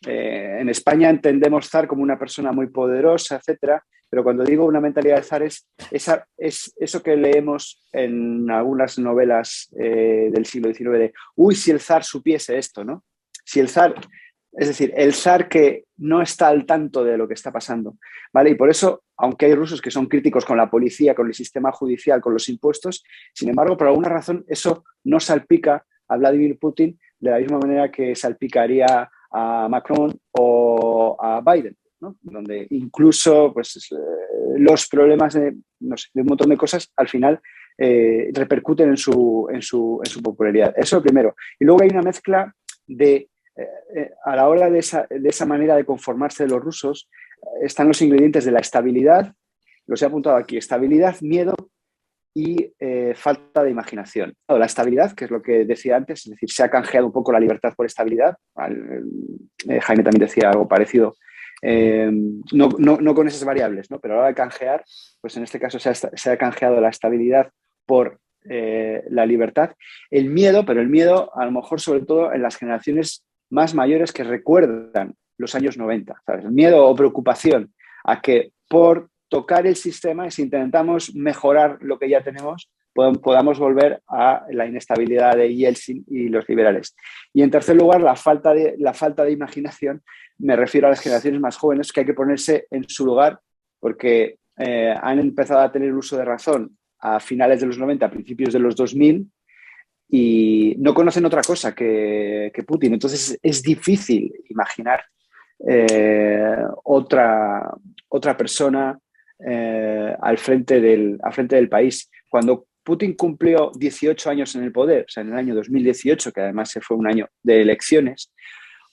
En España entendemos zar como una persona muy poderosa, etcétera, pero cuando digo una mentalidad de zar es eso que leemos en algunas novelas del siglo XIX de uy, si el zar supiese esto, ¿no? Si el zar, es decir, el zar que no está al tanto de lo que está pasando, ¿vale? Y por eso, aunque hay rusos que son críticos con la policía, con el sistema judicial, con los impuestos, sin embargo, por alguna razón eso no salpica a Vladimir Putin de la misma manera que salpicaría a Macron o a Biden, ¿no? Donde incluso pues, los problemas de un montón de cosas al final repercuten en su popularidad. Eso es lo primero. Y luego hay una mezcla de, a la hora de esa manera de conformarse de los rusos, están los ingredientes de la estabilidad los he apuntado aquí: estabilidad, miedo y falta de imaginación. La estabilidad, que es lo que decía antes, es decir, se ha canjeado un poco la libertad por estabilidad. Jaime también decía algo parecido, no con esas variables, ¿no? Pero a la hora de canjear, pues en este caso se ha canjeado la estabilidad por la libertad. El miedo, pero el miedo a lo mejor sobre todo en las generaciones más mayores que recuerdan los años 90, ¿sabes? El miedo o preocupación a que por tocar el sistema, y si intentamos mejorar lo que ya tenemos, podamos volver a la inestabilidad de Yeltsin y los liberales. Y en tercer lugar, la falta de imaginación. Me refiero a las generaciones más jóvenes, que hay que ponerse en su lugar, porque han empezado a tener uso de razón a finales de los 90, a principios de los 2000, y no conocen otra cosa que Putin. Entonces es difícil imaginar otra persona al frente del país. Cuando Putin cumplió 18 años en el poder, o sea, en el año 2018, que además fue un año de elecciones,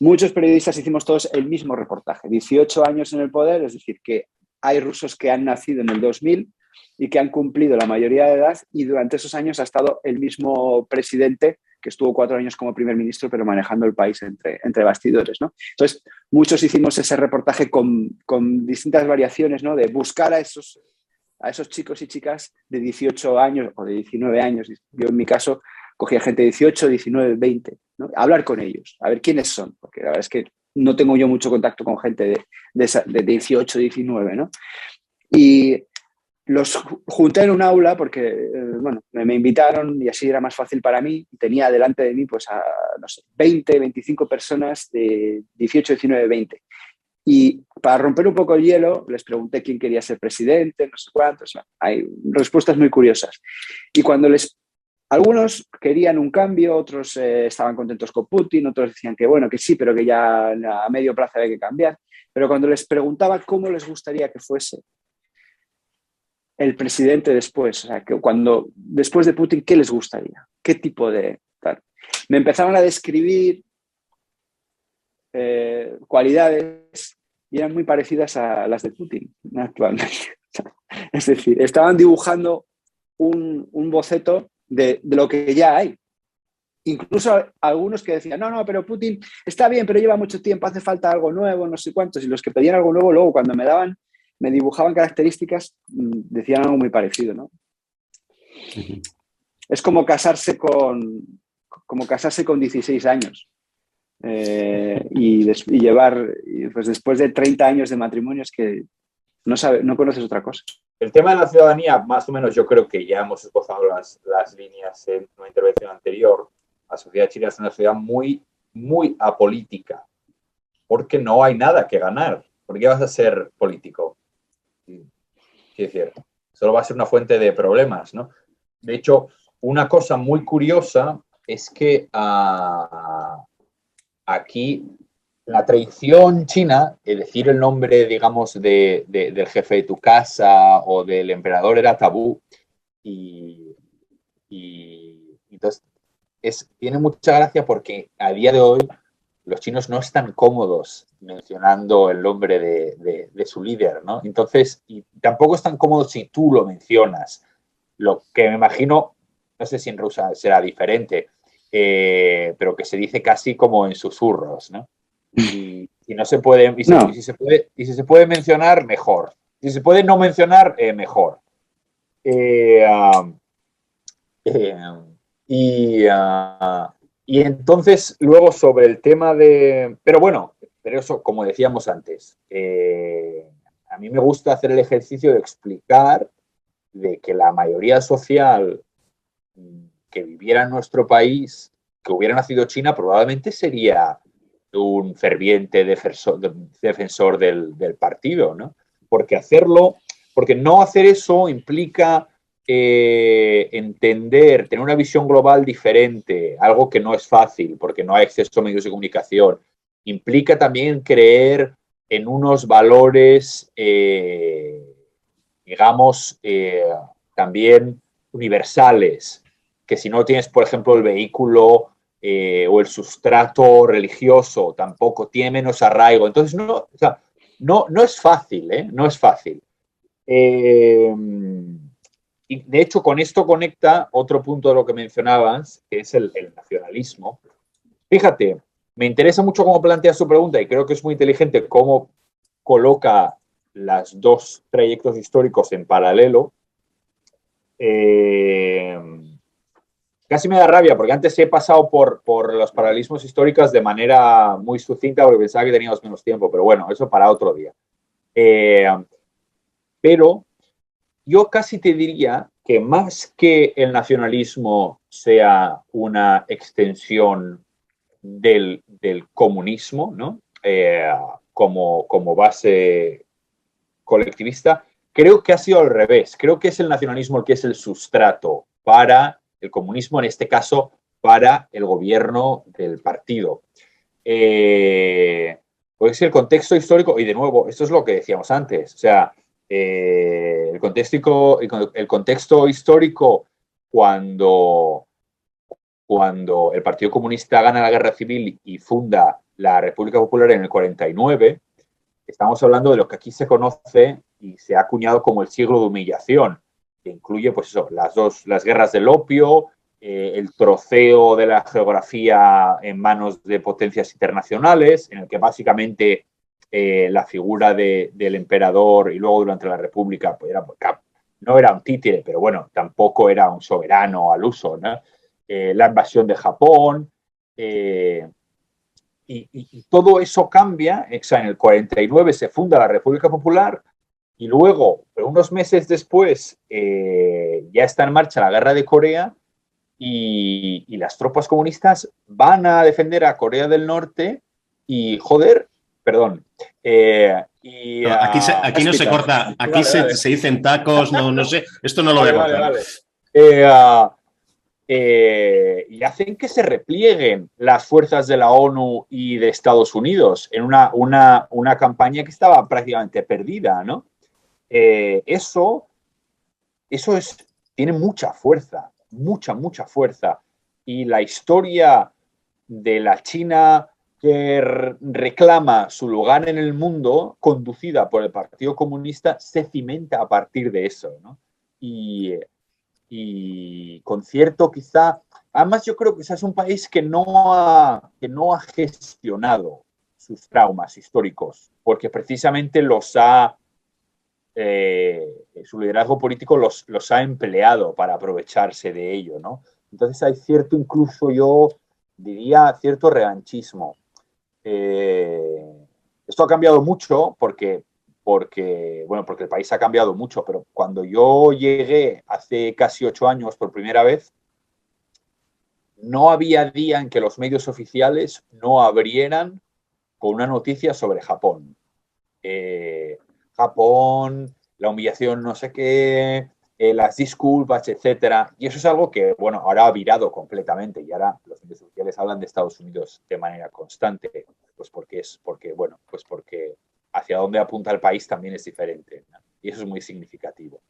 muchos periodistas hicimos todos el mismo reportaje. 18 años en el poder, es decir, que hay rusos que han nacido en el 2000 y que han cumplido la mayoría de edad, y durante esos años ha estado el mismo presidente, que estuvo 4 años como primer ministro, pero manejando el país entre bastidores, ¿no? Entonces, muchos hicimos ese reportaje con distintas variaciones, ¿no? De buscar a esos chicos y chicas de 18 años o de 19 años. Yo, en mi caso, cogía gente de 18, 19, 20, ¿no? Hablar con ellos, a ver quiénes son, porque la verdad es que no tengo yo mucho contacto con gente de 18, 19, ¿no? Y los junté en un aula porque, me invitaron y así era más fácil para mí. Tenía delante de mí, pues, a, no sé, 20, 25 personas de 18, 19, 20. Y para romper un poco el hielo, les pregunté quién quería ser presidente, no sé cuántos. Hay respuestas muy curiosas. Y cuando algunos querían un cambio, otros estaban contentos con Putin, otros decían que bueno, que sí, pero que ya a medio plazo había que cambiar. Pero cuando les preguntaba cómo les gustaría que fuese el presidente después, o sea, que después de Putin, ¿qué les gustaría? ¿Qué tipo de tal? Me empezaron a describir cualidades y eran muy parecidas a las de Putin actualmente. Es decir, estaban dibujando un boceto de lo que ya hay. Incluso algunos que decían, no, pero Putin está bien, pero lleva mucho tiempo, hace falta algo nuevo, no sé cuántos. Y los que pedían algo nuevo, luego cuando me dibujaban características, decían algo muy parecido, ¿no? Uh-huh. Es como casarse con 16 años y llevar, pues después de 30 años de matrimonio, es que no conoces otra cosa. El tema de la ciudadanía, más o menos, yo creo que ya hemos esbozado las líneas en una intervención anterior. La sociedad china es una sociedad muy, muy apolítica, porque no hay nada que ganar. ¿Por qué vas a ser político? Es cierto, solo va a ser una fuente de problemas, ¿no? De hecho, una cosa muy curiosa es que aquí la tradición china, decir el nombre, digamos, del jefe de tu casa o del emperador era tabú, y entonces tiene mucha gracia porque a día de hoy los chinos no están cómodos mencionando el nombre de su líder, ¿no? Entonces, y tampoco están cómodos si tú lo mencionas. Lo que me imagino, no sé si en rusa será diferente, pero que se dice casi como en susurros, ¿no? Y no se puede, y si se puede mencionar, mejor. Si se puede no mencionar, mejor. Y entonces, luego sobre el tema de... Pero eso, como decíamos antes, a mí me gusta hacer el ejercicio de explicar de que la mayoría social que viviera en nuestro país, que hubiera nacido China, probablemente sería un ferviente defensor del partido, ¿no? Porque no hacer eso implica entender, tener una visión global diferente, algo que no es fácil porque no hay acceso a medios de comunicación. Implica también creer en unos valores, digamos, también universales, que si no tienes, por ejemplo, el vehículo o el sustrato religioso, tampoco tiene menos arraigo. Entonces, no es fácil, ¿eh? No es fácil. Y de hecho, con esto conecta otro punto de lo que mencionabas, que es el nacionalismo. Fíjate, me interesa mucho cómo planteas su pregunta y creo que es muy inteligente cómo coloca los dos trayectos históricos en paralelo. Casi me da rabia porque antes he pasado por los paralelismos históricos de manera muy sucinta porque pensaba que teníamos menos tiempo, pero bueno, eso para otro día. Pero yo casi te diría que más que el nacionalismo sea una extensión del comunismo, ¿no? Como base colectivista, creo que ha sido al revés. Creo que es el nacionalismo el que es el sustrato para el comunismo, en este caso, para el gobierno del partido. Pues el contexto histórico, y de nuevo, esto es lo que decíamos antes, o sea, el contexto histórico cuando el Partido Comunista gana la Guerra Civil y funda la República Popular en el 49, estamos hablando de lo que aquí se conoce y se ha acuñado como el siglo de humillación, que incluye pues eso, las guerras del opio, el troceo de la geografía en manos de potencias internacionales, en el que básicamente la figura del emperador y luego durante la República pues no era un títere, pero bueno, tampoco era un soberano al uso, ¿no? La invasión de Japón, y todo eso cambia. O sea, en el 49 se funda la República Popular y luego, unos meses después, ya está en marcha la Guerra de Corea y las tropas comunistas van a defender a Corea del Norte y, joder, perdón. Aquí no se corta, aquí vale. Se dicen tacos, no sé, esto no lo voy a cortar. Y hacen que se replieguen las fuerzas de la ONU y de Estados Unidos en una campaña que estaba prácticamente perdida, ¿no? Eso tiene mucha fuerza, mucha fuerza. Y la historia de la China que reclama su lugar en el mundo, conducida por el Partido Comunista, se cimenta a partir de eso, ¿no? Y con cierto quizá, además yo creo que es un país que no ha gestionado sus traumas históricos, porque precisamente su liderazgo político los ha empleado para aprovecharse de ello, ¿no? Entonces hay cierto, incluso yo diría, cierto revanchismo. Esto ha cambiado mucho porque el país ha cambiado mucho, pero cuando yo llegué hace casi 8 años por primera vez, no había día en que los medios oficiales no abrieran con una noticia sobre Japón. Japón, la humillación no sé qué, las disculpas, etcétera. Y eso es algo que, bueno, ahora ha virado completamente y ahora los medios oficiales hablan de Estados Unidos de manera constante, pues porque hacia dónde apunta el país también es diferente, ¿no? Y eso es muy significativo.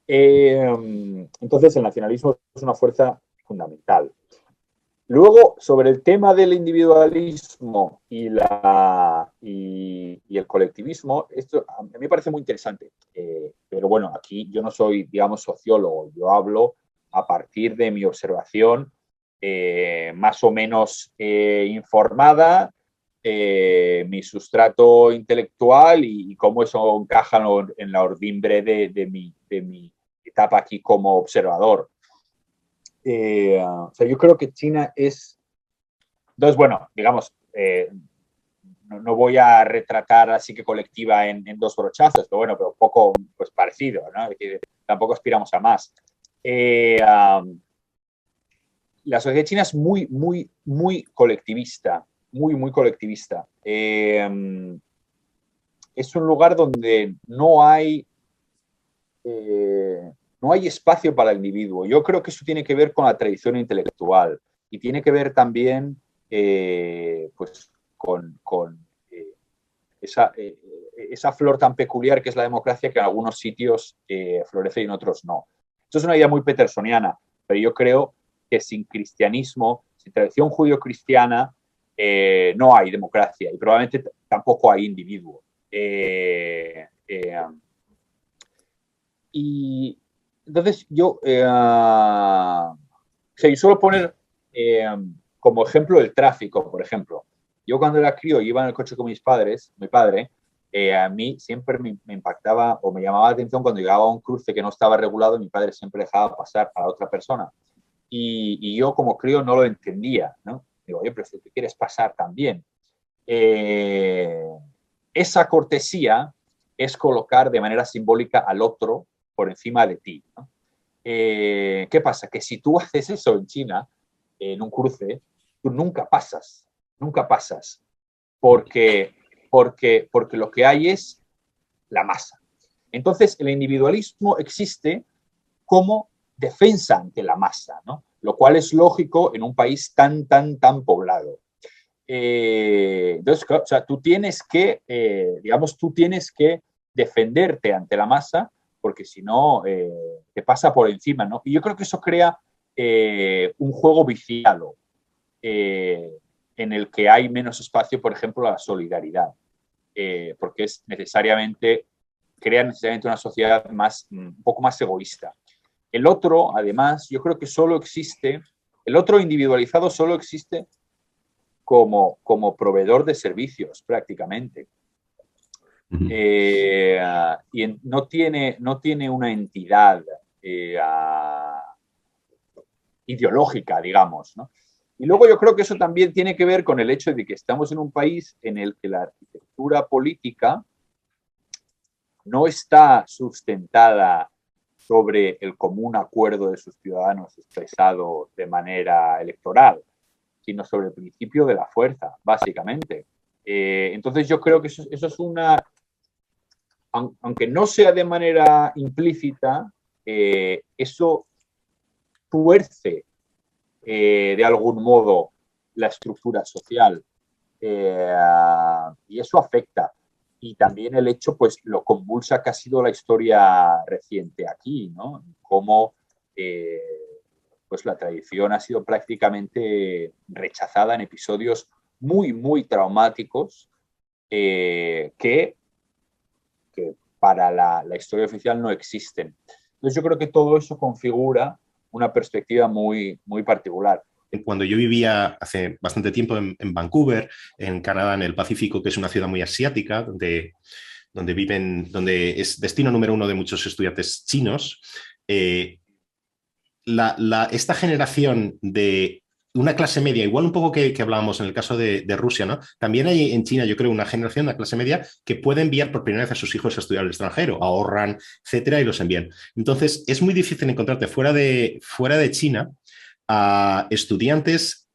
Entonces, el nacionalismo es una fuerza fundamental. Luego, sobre el tema del individualismo y el colectivismo, esto a mí me parece muy interesante. Pero bueno, aquí yo no soy, digamos, sociólogo, yo hablo a partir de mi observación más o menos informada, mi sustrato intelectual y cómo eso encaja en la ordimbre de mi etapa aquí como observador. O sea, yo creo que China es... Entonces, bueno, digamos, no voy a retratar así que colectiva en 2 brochazos, pero bueno, pero un poco pues, parecido, ¿no? Es decir, tampoco aspiramos a más. La sociedad china es muy colectivista, muy colectivista. Es un lugar donde no hay espacio para el individuo. Yo creo que eso tiene que ver con la tradición intelectual y tiene que ver también pues con esa flor tan peculiar que es la democracia, que en algunos sitios florece y en otros no. Esto es una idea muy petersoniana, pero yo creo que sin cristianismo, sin tradición judío-cristiana, no hay democracia y probablemente tampoco hay individuo. Y entonces yo, o sea, yo suelo poner como ejemplo el tráfico, por ejemplo. Yo cuando era crío iba en el coche con mis padres, mi padre, a mí siempre me impactaba o me llamaba la atención cuando llegaba a un cruce que no estaba regulado y mi padre siempre dejaba pasar a la otra persona. Y yo como crío no lo entendía, ¿no? Digo, oye, pero si tú quieres pasar también. Esa cortesía es colocar de manera simbólica al otro por encima de ti, ¿no? ¿Qué pasa? Que si tú haces eso en China, en un cruce, tú nunca pasas, porque lo que hay es la masa. Entonces, el individualismo existe como defensa ante la masa, ¿no? Lo cual es lógico en un país tan poblado. Entonces, o sea, tú tienes que defenderte ante la masa, porque si no, te pasa por encima, ¿no? Y yo creo que eso crea un juego viciado en el que hay menos espacio, por ejemplo, a la solidaridad, porque crea necesariamente una sociedad un poco más egoísta. El otro, además, yo creo que el otro individualizado solo existe como proveedor de servicios, prácticamente. Y no tiene una entidad ideológica, digamos, ¿no? Y luego yo creo que eso también tiene que ver con el hecho de que estamos en un país en el que la arquitectura política no está sustentada sobre el común acuerdo de sus ciudadanos expresado de manera electoral, sino sobre el principio de la fuerza, básicamente. Entonces yo creo que eso es aunque no sea de manera implícita, eso tuerce de algún modo la estructura social, y eso afecta. Y también el hecho, pues, lo convulsa que ha sido la historia reciente aquí, ¿no? Cómo pues la tradición ha sido prácticamente rechazada en episodios muy traumáticos que para la historia oficial no existen. Entonces yo creo que todo eso configura una perspectiva muy muy particular. Cuando yo vivía hace bastante tiempo en Vancouver, en Canadá, en el Pacífico, que es una ciudad muy asiática, donde es destino número uno de muchos estudiantes chinos, esta generación de una clase media, igual un poco que hablábamos en el caso de Rusia, ¿no? También hay en China, yo creo, una generación de clase media que puede enviar por primera vez a sus hijos a estudiar al extranjero, ahorran, etcétera, y los envían. Entonces, es muy difícil encontrarte fuera de China a estudiantes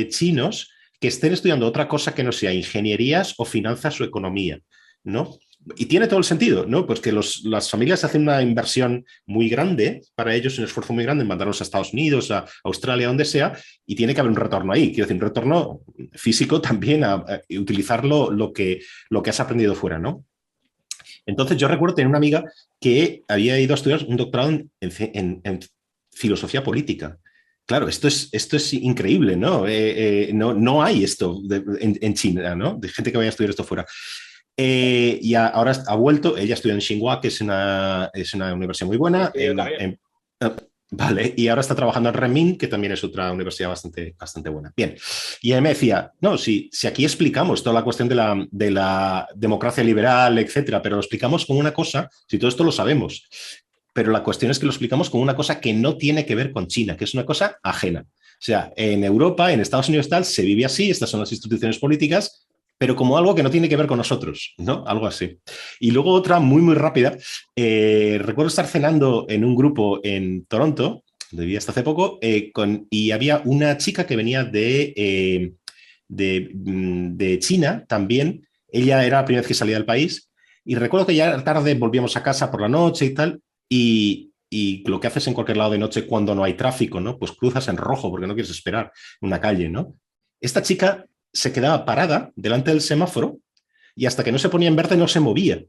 chinos que estén estudiando otra cosa que no sea ingenierías o finanzas o economía, ¿no? Y tiene todo el sentido, ¿no? Pues que las familias hacen una inversión muy grande para ellos, un esfuerzo muy grande en mandarlos a Estados Unidos, a Australia, donde sea, y tiene que haber un retorno ahí. Quiero decir, un retorno físico también a utilizar lo que has aprendido fuera, ¿no? Entonces yo recuerdo tener una amiga que había ido a estudiar un doctorado en filosofía política. Claro, esto es increíble, ¿no? No hay esto en China, ¿no? De gente que vaya a estudiar esto fuera. Y ahora ha vuelto, ella estudia en Tsinghua, que es una universidad muy buena. Vale, y ahora está trabajando en Renmin, que también es otra universidad bastante buena. Bien, y ella me decía, no, si aquí explicamos toda la cuestión de la democracia liberal, etcétera, pero lo explicamos como una cosa, si todo esto lo sabemos, pero la cuestión es que lo explicamos como una cosa que no tiene que ver con China, que es una cosa ajena. O sea, en Europa, en Estados Unidos tal, se vive así, estas son las instituciones políticas, pero como algo que no tiene que ver con nosotros, ¿no? Algo así. Y luego otra muy rápida. Recuerdo estar cenando en un grupo en Toronto, donde vivía hasta hace poco, y había una chica que venía de China también. Ella era la primera vez que salía del país, y recuerdo que ya tarde volvíamos a casa por la noche y tal, y lo que haces en cualquier lado de noche cuando no hay tráfico, ¿no? Pues cruzas en rojo porque no quieres esperar en una calle, ¿no? Esta chica se quedaba parada delante del semáforo y hasta que no se ponía en verde no se movía.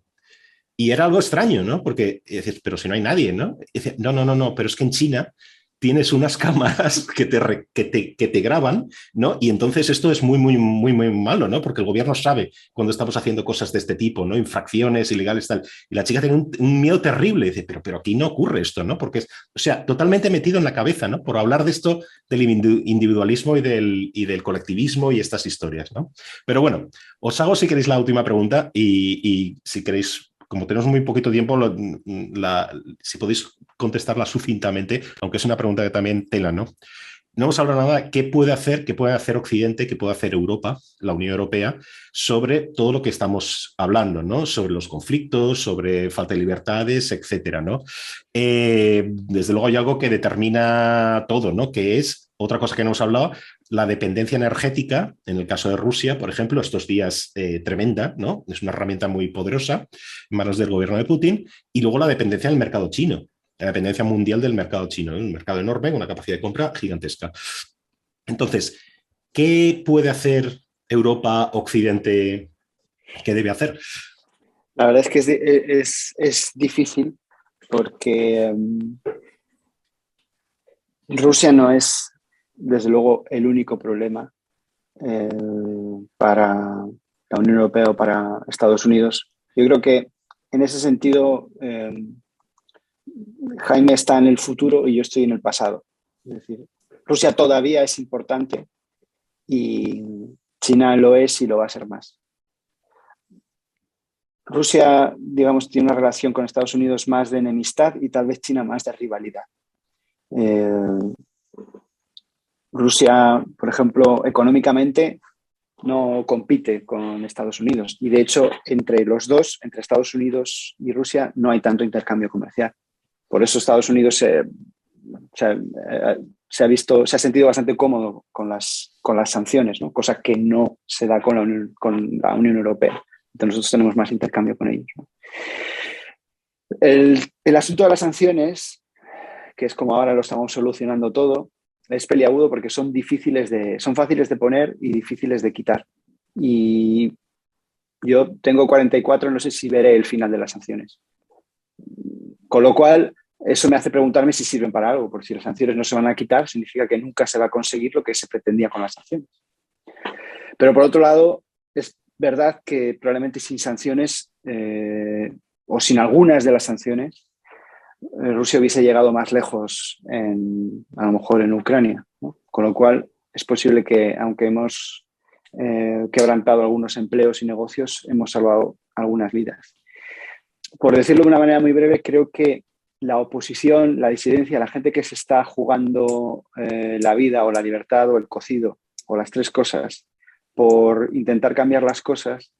Y era algo extraño, ¿no? Porque dices, pero si no hay nadie, ¿no? Y dice, no, pero es que en China tienes unas cámaras que te graban, ¿no? Y entonces esto es muy, muy, muy, muy malo, ¿no? Porque el gobierno sabe cuando estamos haciendo cosas de este tipo, ¿no? Infracciones ilegales, tal. Y la chica tiene un miedo terrible. Dice, pero aquí no ocurre esto, ¿no? Porque es, o sea, totalmente metido en la cabeza, ¿no? Por hablar de esto del individualismo y del colectivismo y estas historias, ¿no? Pero bueno, os hago si queréis la última pregunta y si queréis, como tenemos muy poquito tiempo, si podéis contestarla sucintamente, aunque es una pregunta que también tela, ¿no? No hemos hablado nada de qué puede hacer Occidente, qué puede hacer Europa, la Unión Europea, sobre todo lo que estamos hablando, ¿no? Sobre los conflictos, sobre falta de libertades, etcétera, ¿no? Desde luego hay algo que determina todo, ¿no? Que es otra cosa que no hemos hablado, la dependencia energética, en el caso de Rusia, por ejemplo, estos días tremenda, ¿no? Es una herramienta muy poderosa en manos del gobierno de Putin, y luego la dependencia del mercado chino, la dependencia mundial del mercado chino, ¿no? Un mercado enorme, con una capacidad de compra gigantesca. Entonces, ¿qué puede hacer Europa, Occidente? ¿Qué debe hacer? La verdad es que es difícil porque Rusia no es, desde luego, el único problema para la Unión Europea o para Estados Unidos. Yo creo que en ese sentido Jaime está en el futuro y yo estoy en el pasado. Es decir, Rusia todavía es importante y China lo es y lo va a ser más. Rusia, digamos, tiene una relación con Estados Unidos más de enemistad y tal vez China más de rivalidad. Rusia, por ejemplo, económicamente no compite con Estados Unidos y de hecho entre los dos, entre Estados Unidos y Rusia, no hay tanto intercambio comercial. Por eso Estados Unidos se ha sentido bastante cómodo con las sanciones, ¿no? Cosa que no se da con la Unión Europea. Entonces nosotros tenemos más intercambio con ellos, ¿no? El asunto de las sanciones, que es como ahora lo estamos solucionando todo, es peliagudo porque son fáciles de poner y difíciles de quitar. Y yo tengo 44, no sé si veré el final de las sanciones. Con lo cual, eso me hace preguntarme si sirven para algo, porque si las sanciones no se van a quitar, significa que nunca se va a conseguir lo que se pretendía con las sanciones. Pero por otro lado, es verdad que probablemente sin sanciones o sin algunas de las sanciones, Rusia hubiese llegado más lejos a lo mejor en Ucrania, ¿no? Con lo cual es posible que, aunque hemos quebrantado algunos empleos y negocios, hemos salvado algunas vidas. Por decirlo de una manera muy breve, creo que la oposición, la disidencia, la gente que se está jugando la vida o la libertad o el cocido o las tres cosas por intentar cambiar las cosas,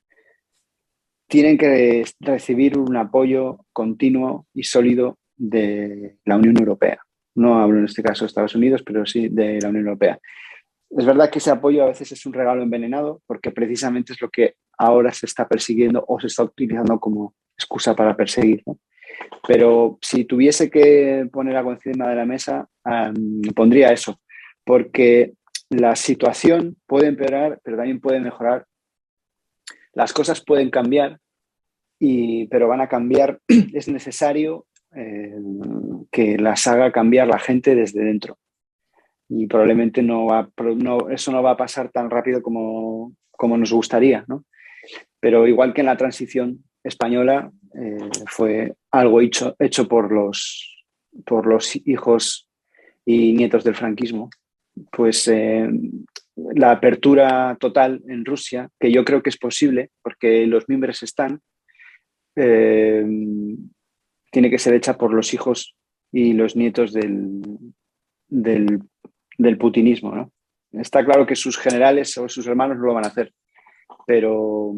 tienen que recibir un apoyo continuo y sólido de la Unión Europea. No hablo en este caso de Estados Unidos, pero sí de la Unión Europea. Es verdad que ese apoyo a veces es un regalo envenenado porque precisamente es lo que ahora se está persiguiendo o se está utilizando como excusa para perseguir, ¿no? Pero si tuviese que poner algo encima de la mesa, pondría eso, porque la situación puede empeorar, pero también puede mejorar. Las cosas pueden cambiar, pero van a cambiar. Es necesario que las haga cambiar la gente desde dentro. Y probablemente eso no va a pasar tan rápido como nos gustaría, ¿no? Pero igual que en la transición española, fue algo hecho por los hijos y nietos del franquismo, pues la apertura total en Rusia, que yo creo que es posible porque los mimbres están, tiene que ser hecha por los hijos y los nietos del putinismo, ¿no? Está claro que sus generales o sus hermanos no lo van a hacer, pero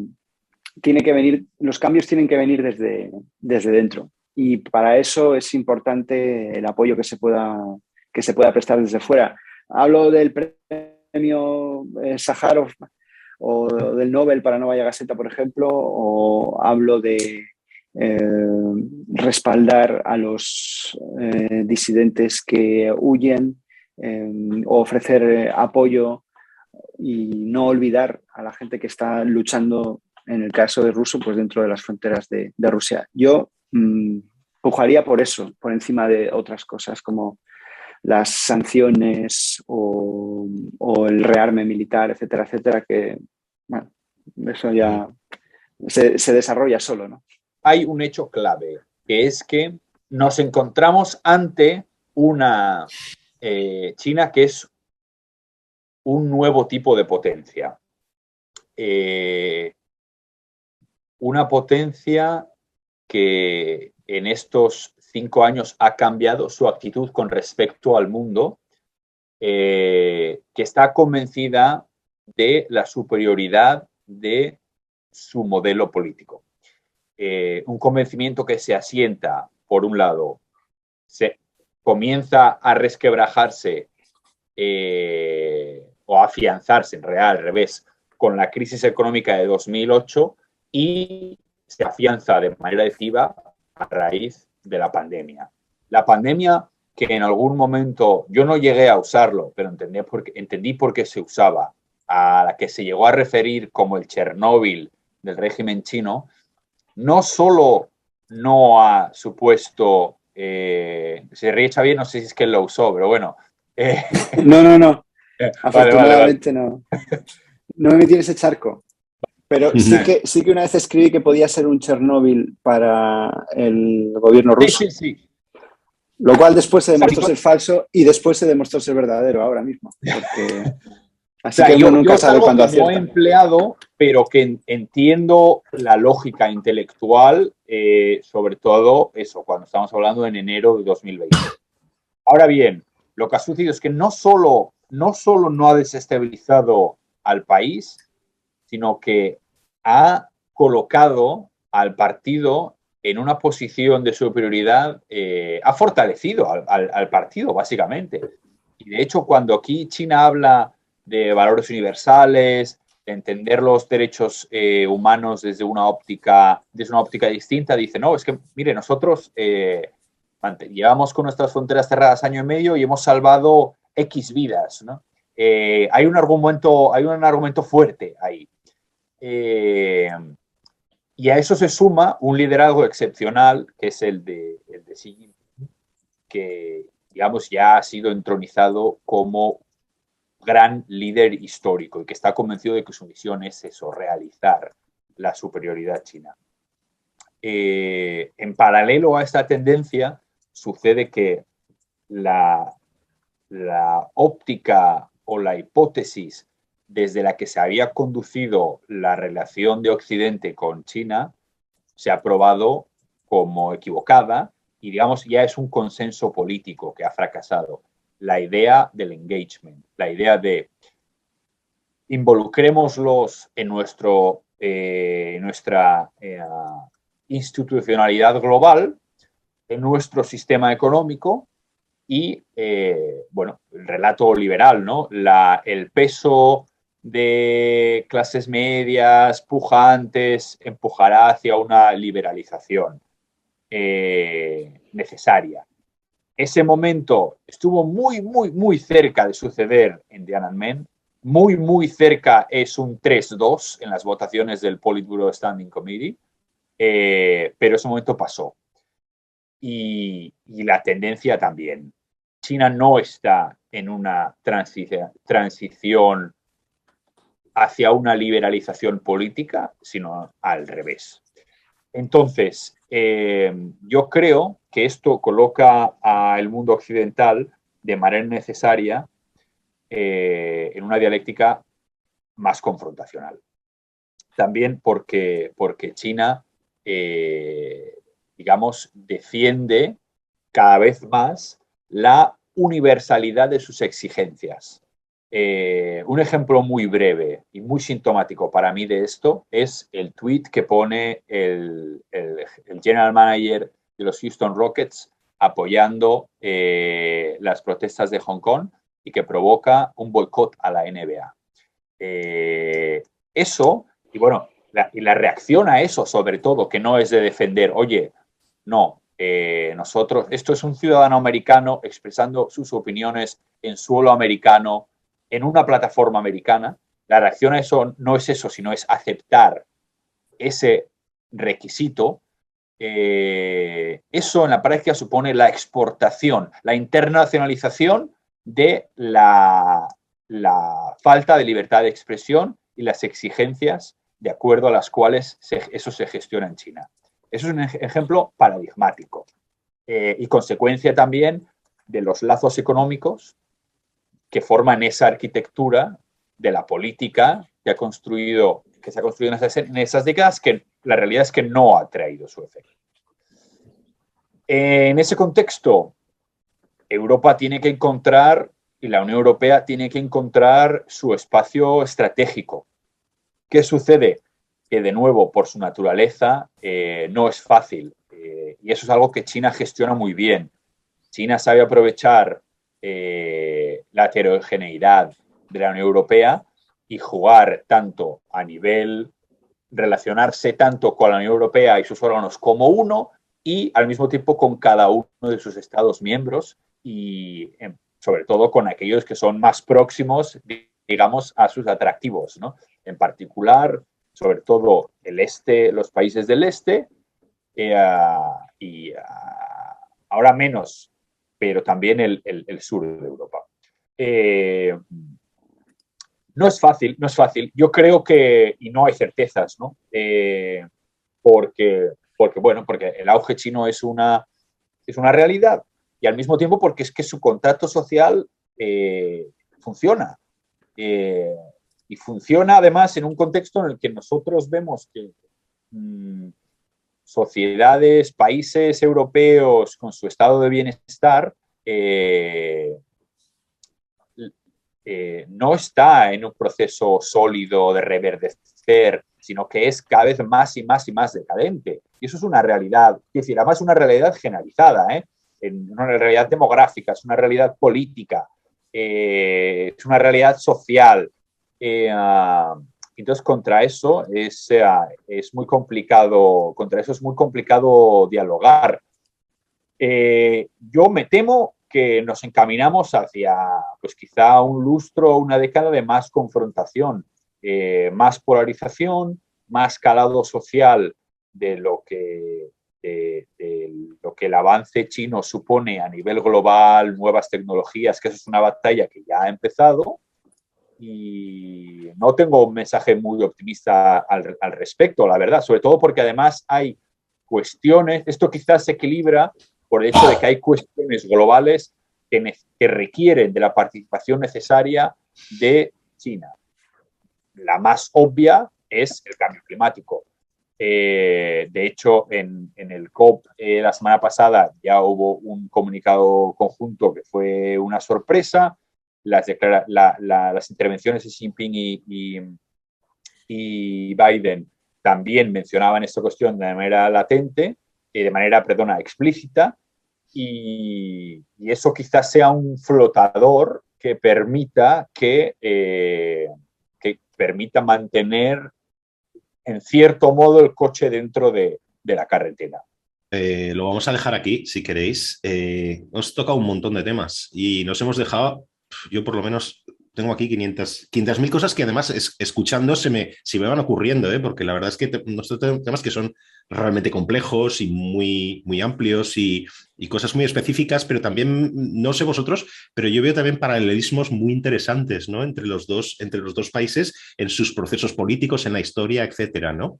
los cambios tienen que venir desde dentro, y para eso es importante el apoyo que se pueda prestar desde fuera. Hablo del premio Sájarov o del Nobel para Novaya Gazeta, por ejemplo, o hablo de respaldar a los disidentes que huyen, o ofrecer apoyo y no olvidar a la gente que está luchando, en el caso de ruso, pues dentro de las fronteras de Rusia. Yo pujaría por eso, por encima de otras cosas como las sanciones o el rearme militar, etcétera, etcétera, que bueno, eso ya se desarrolla solo, ¿no? Hay un hecho clave, que es que nos encontramos ante una China que es un nuevo tipo de potencia. Una potencia que en estos 5 años ha cambiado su actitud con respecto al mundo, que está convencida de la superioridad de su modelo político. Un convencimiento que se asienta, por un lado, se comienza a resquebrajarse o a afianzarse, en realidad al revés, con la crisis económica de 2008 y se afianza de manera decisiva a raíz de la pandemia. La pandemia que en algún momento yo no llegué a usarlo, pero entendí por qué se usaba, a la que se llegó a referir como el Chernóbil del régimen chino, no solo no ha supuesto, se ríe Xavier, no sé si es que él lo usó, pero bueno. No. Afortunadamente vale. no me metí en ese charco. Pero sí que una vez escribí que podía ser un Chernóbil para el gobierno ruso. Sí. Lo cual después se demostró ser falso y después se demostró ser verdadero ahora mismo. Porque... Así que uno nunca sabe cuándo acierta. No he empleado, pero que entiendo la lógica intelectual, sobre todo eso, cuando estamos hablando en enero de 2020. Ahora bien, lo que ha sucedido es que no solo no ha desestabilizado al país, sino que ha colocado al partido en una posición de superioridad, ha fortalecido al partido, básicamente. Y de hecho, cuando aquí China habla de valores universales, de entender los derechos humanos desde una óptica distinta, dice, no, es que, mire, nosotros llevamos con nuestras fronteras cerradas año y medio y hemos salvado X vidas, ¿no? Hay un argumento fuerte ahí. Y a eso se suma un liderazgo excepcional, que es el de Xi Jinping, que, digamos, ya ha sido entronizado como gran líder histórico y que está convencido de que su misión es eso, realizar la superioridad china. En paralelo a esta tendencia, sucede que la óptica o la hipótesis desde la que se había conducido la relación de Occidente con China se ha probado como equivocada y, digamos, ya es un consenso político que ha fracasado. La idea del engagement, la idea de involucrémoslos en nuestra institucionalidad global, en nuestro sistema económico y, bueno, el relato liberal, ¿no? El peso de clases medias, pujantes, empujará hacia una liberalización necesaria. Ese momento estuvo muy, muy, muy cerca de suceder en Tiananmen. Muy, muy cerca es un 3-2 en las votaciones del Politburo Standing Committee, pero ese momento pasó. Y la tendencia también. China no está en una transición hacia una liberalización política, sino al revés. Entonces, yo creo que esto coloca al mundo occidental de manera necesaria en una dialéctica más confrontacional. También porque China, digamos, defiende cada vez más la universalidad de sus exigencias. Un ejemplo muy breve y muy sintomático para mí de esto es el tweet que pone el general manager de los Houston Rockets apoyando las protestas de Hong Kong y que provoca un boicot a la NBA. Eso, y bueno, la reacción a eso, sobre todo, que no es de defender, oye, no, nosotros, esto es un ciudadano americano expresando sus opiniones en suelo americano, en una plataforma americana. La reacción a eso no es eso, sino es aceptar ese requisito. Eso en la práctica supone la exportación, la internacionalización de la falta de libertad de expresión y las exigencias de acuerdo a las cuales eso se gestiona en China. Eso es un ejemplo paradigmático y consecuencia también de los lazos económicos que forman esa arquitectura de la política que se ha construido en esas décadas, que la realidad es que no ha traído su efecto. En ese contexto, Europa tiene que encontrar, y la Unión Europea tiene que encontrar su espacio estratégico. ¿Qué sucede? Que, de nuevo, por su naturaleza, no es fácil. Y eso es algo que China gestiona muy bien. China sabe aprovechar la heterogeneidad de la Unión Europea y jugar tanto a nivel, relacionarse tanto con la Unión Europea y sus órganos como uno, y al mismo tiempo con cada uno de sus Estados miembros y sobre todo con aquellos que son más próximos, digamos, a sus atractivos, ¿no? En particular, sobre todo el este, los países del este, y ahora menos, pero también el sur de Europa. No es fácil, no es fácil. Yo creo que, y no hay certezas, ¿no? Porque el auge chino es una realidad, y al mismo tiempo porque es que su contrato social funciona. Y funciona además en un contexto en el que nosotros vemos que sociedades, países europeos con su estado de bienestar no está en un proceso sólido de reverdecer, sino que es cada vez más y más y más decadente. Y eso es una realidad, es decir, además una realidad generalizada, una realidad demográfica, es una realidad política, es una realidad social. Entonces, contra eso es muy complicado dialogar. Yo me temo que nos encaminamos hacia, pues quizá un lustro o una década de más confrontación, más polarización, más calado social de lo que el avance chino supone a nivel global, nuevas tecnologías, que eso es una batalla que ya ha empezado. Y no tengo un mensaje muy optimista al respecto, la verdad, sobre todo porque además hay cuestiones, esto quizás se equilibra por el hecho de que hay cuestiones globales que requieren de la participación necesaria de China. La más obvia es el cambio climático. De hecho, en el COP la semana pasada ya hubo un comunicado conjunto que fue una sorpresa. Las intervenciones de Xi Jinping y Biden también mencionaban esta cuestión de manera latente, explícita, y eso quizás sea un flotador que permita mantener en cierto modo el coche dentro de la carretera. Lo vamos a dejar aquí, si queréis. Hemos tocado un montón de temas y nos hemos dejado, yo por lo menos tengo aquí 500.000 cosas que además escuchando se me van ocurriendo, porque la verdad es que nosotros tenemos temas que son realmente complejos y muy, muy amplios y cosas muy específicas, pero también, no sé vosotros, pero yo veo también paralelismos muy interesantes, ¿no? entre los dos países en sus procesos políticos, en la historia, etcétera, ¿no?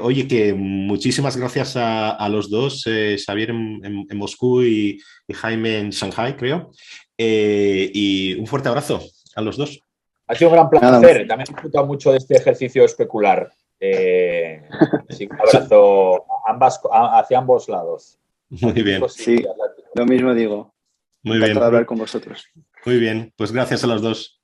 Oye, que muchísimas gracias a los dos, Xavier en Moscú y Jaime en Shanghai, creo. Y un fuerte abrazo a los dos. Ha sido un gran placer. También he disfrutado mucho de este ejercicio especular. Así que un abrazo hacia ambos lados. Muy bien. Sí, lo mismo digo. Muy bien. Encantado de hablar con vosotros. Muy bien, pues gracias a los dos.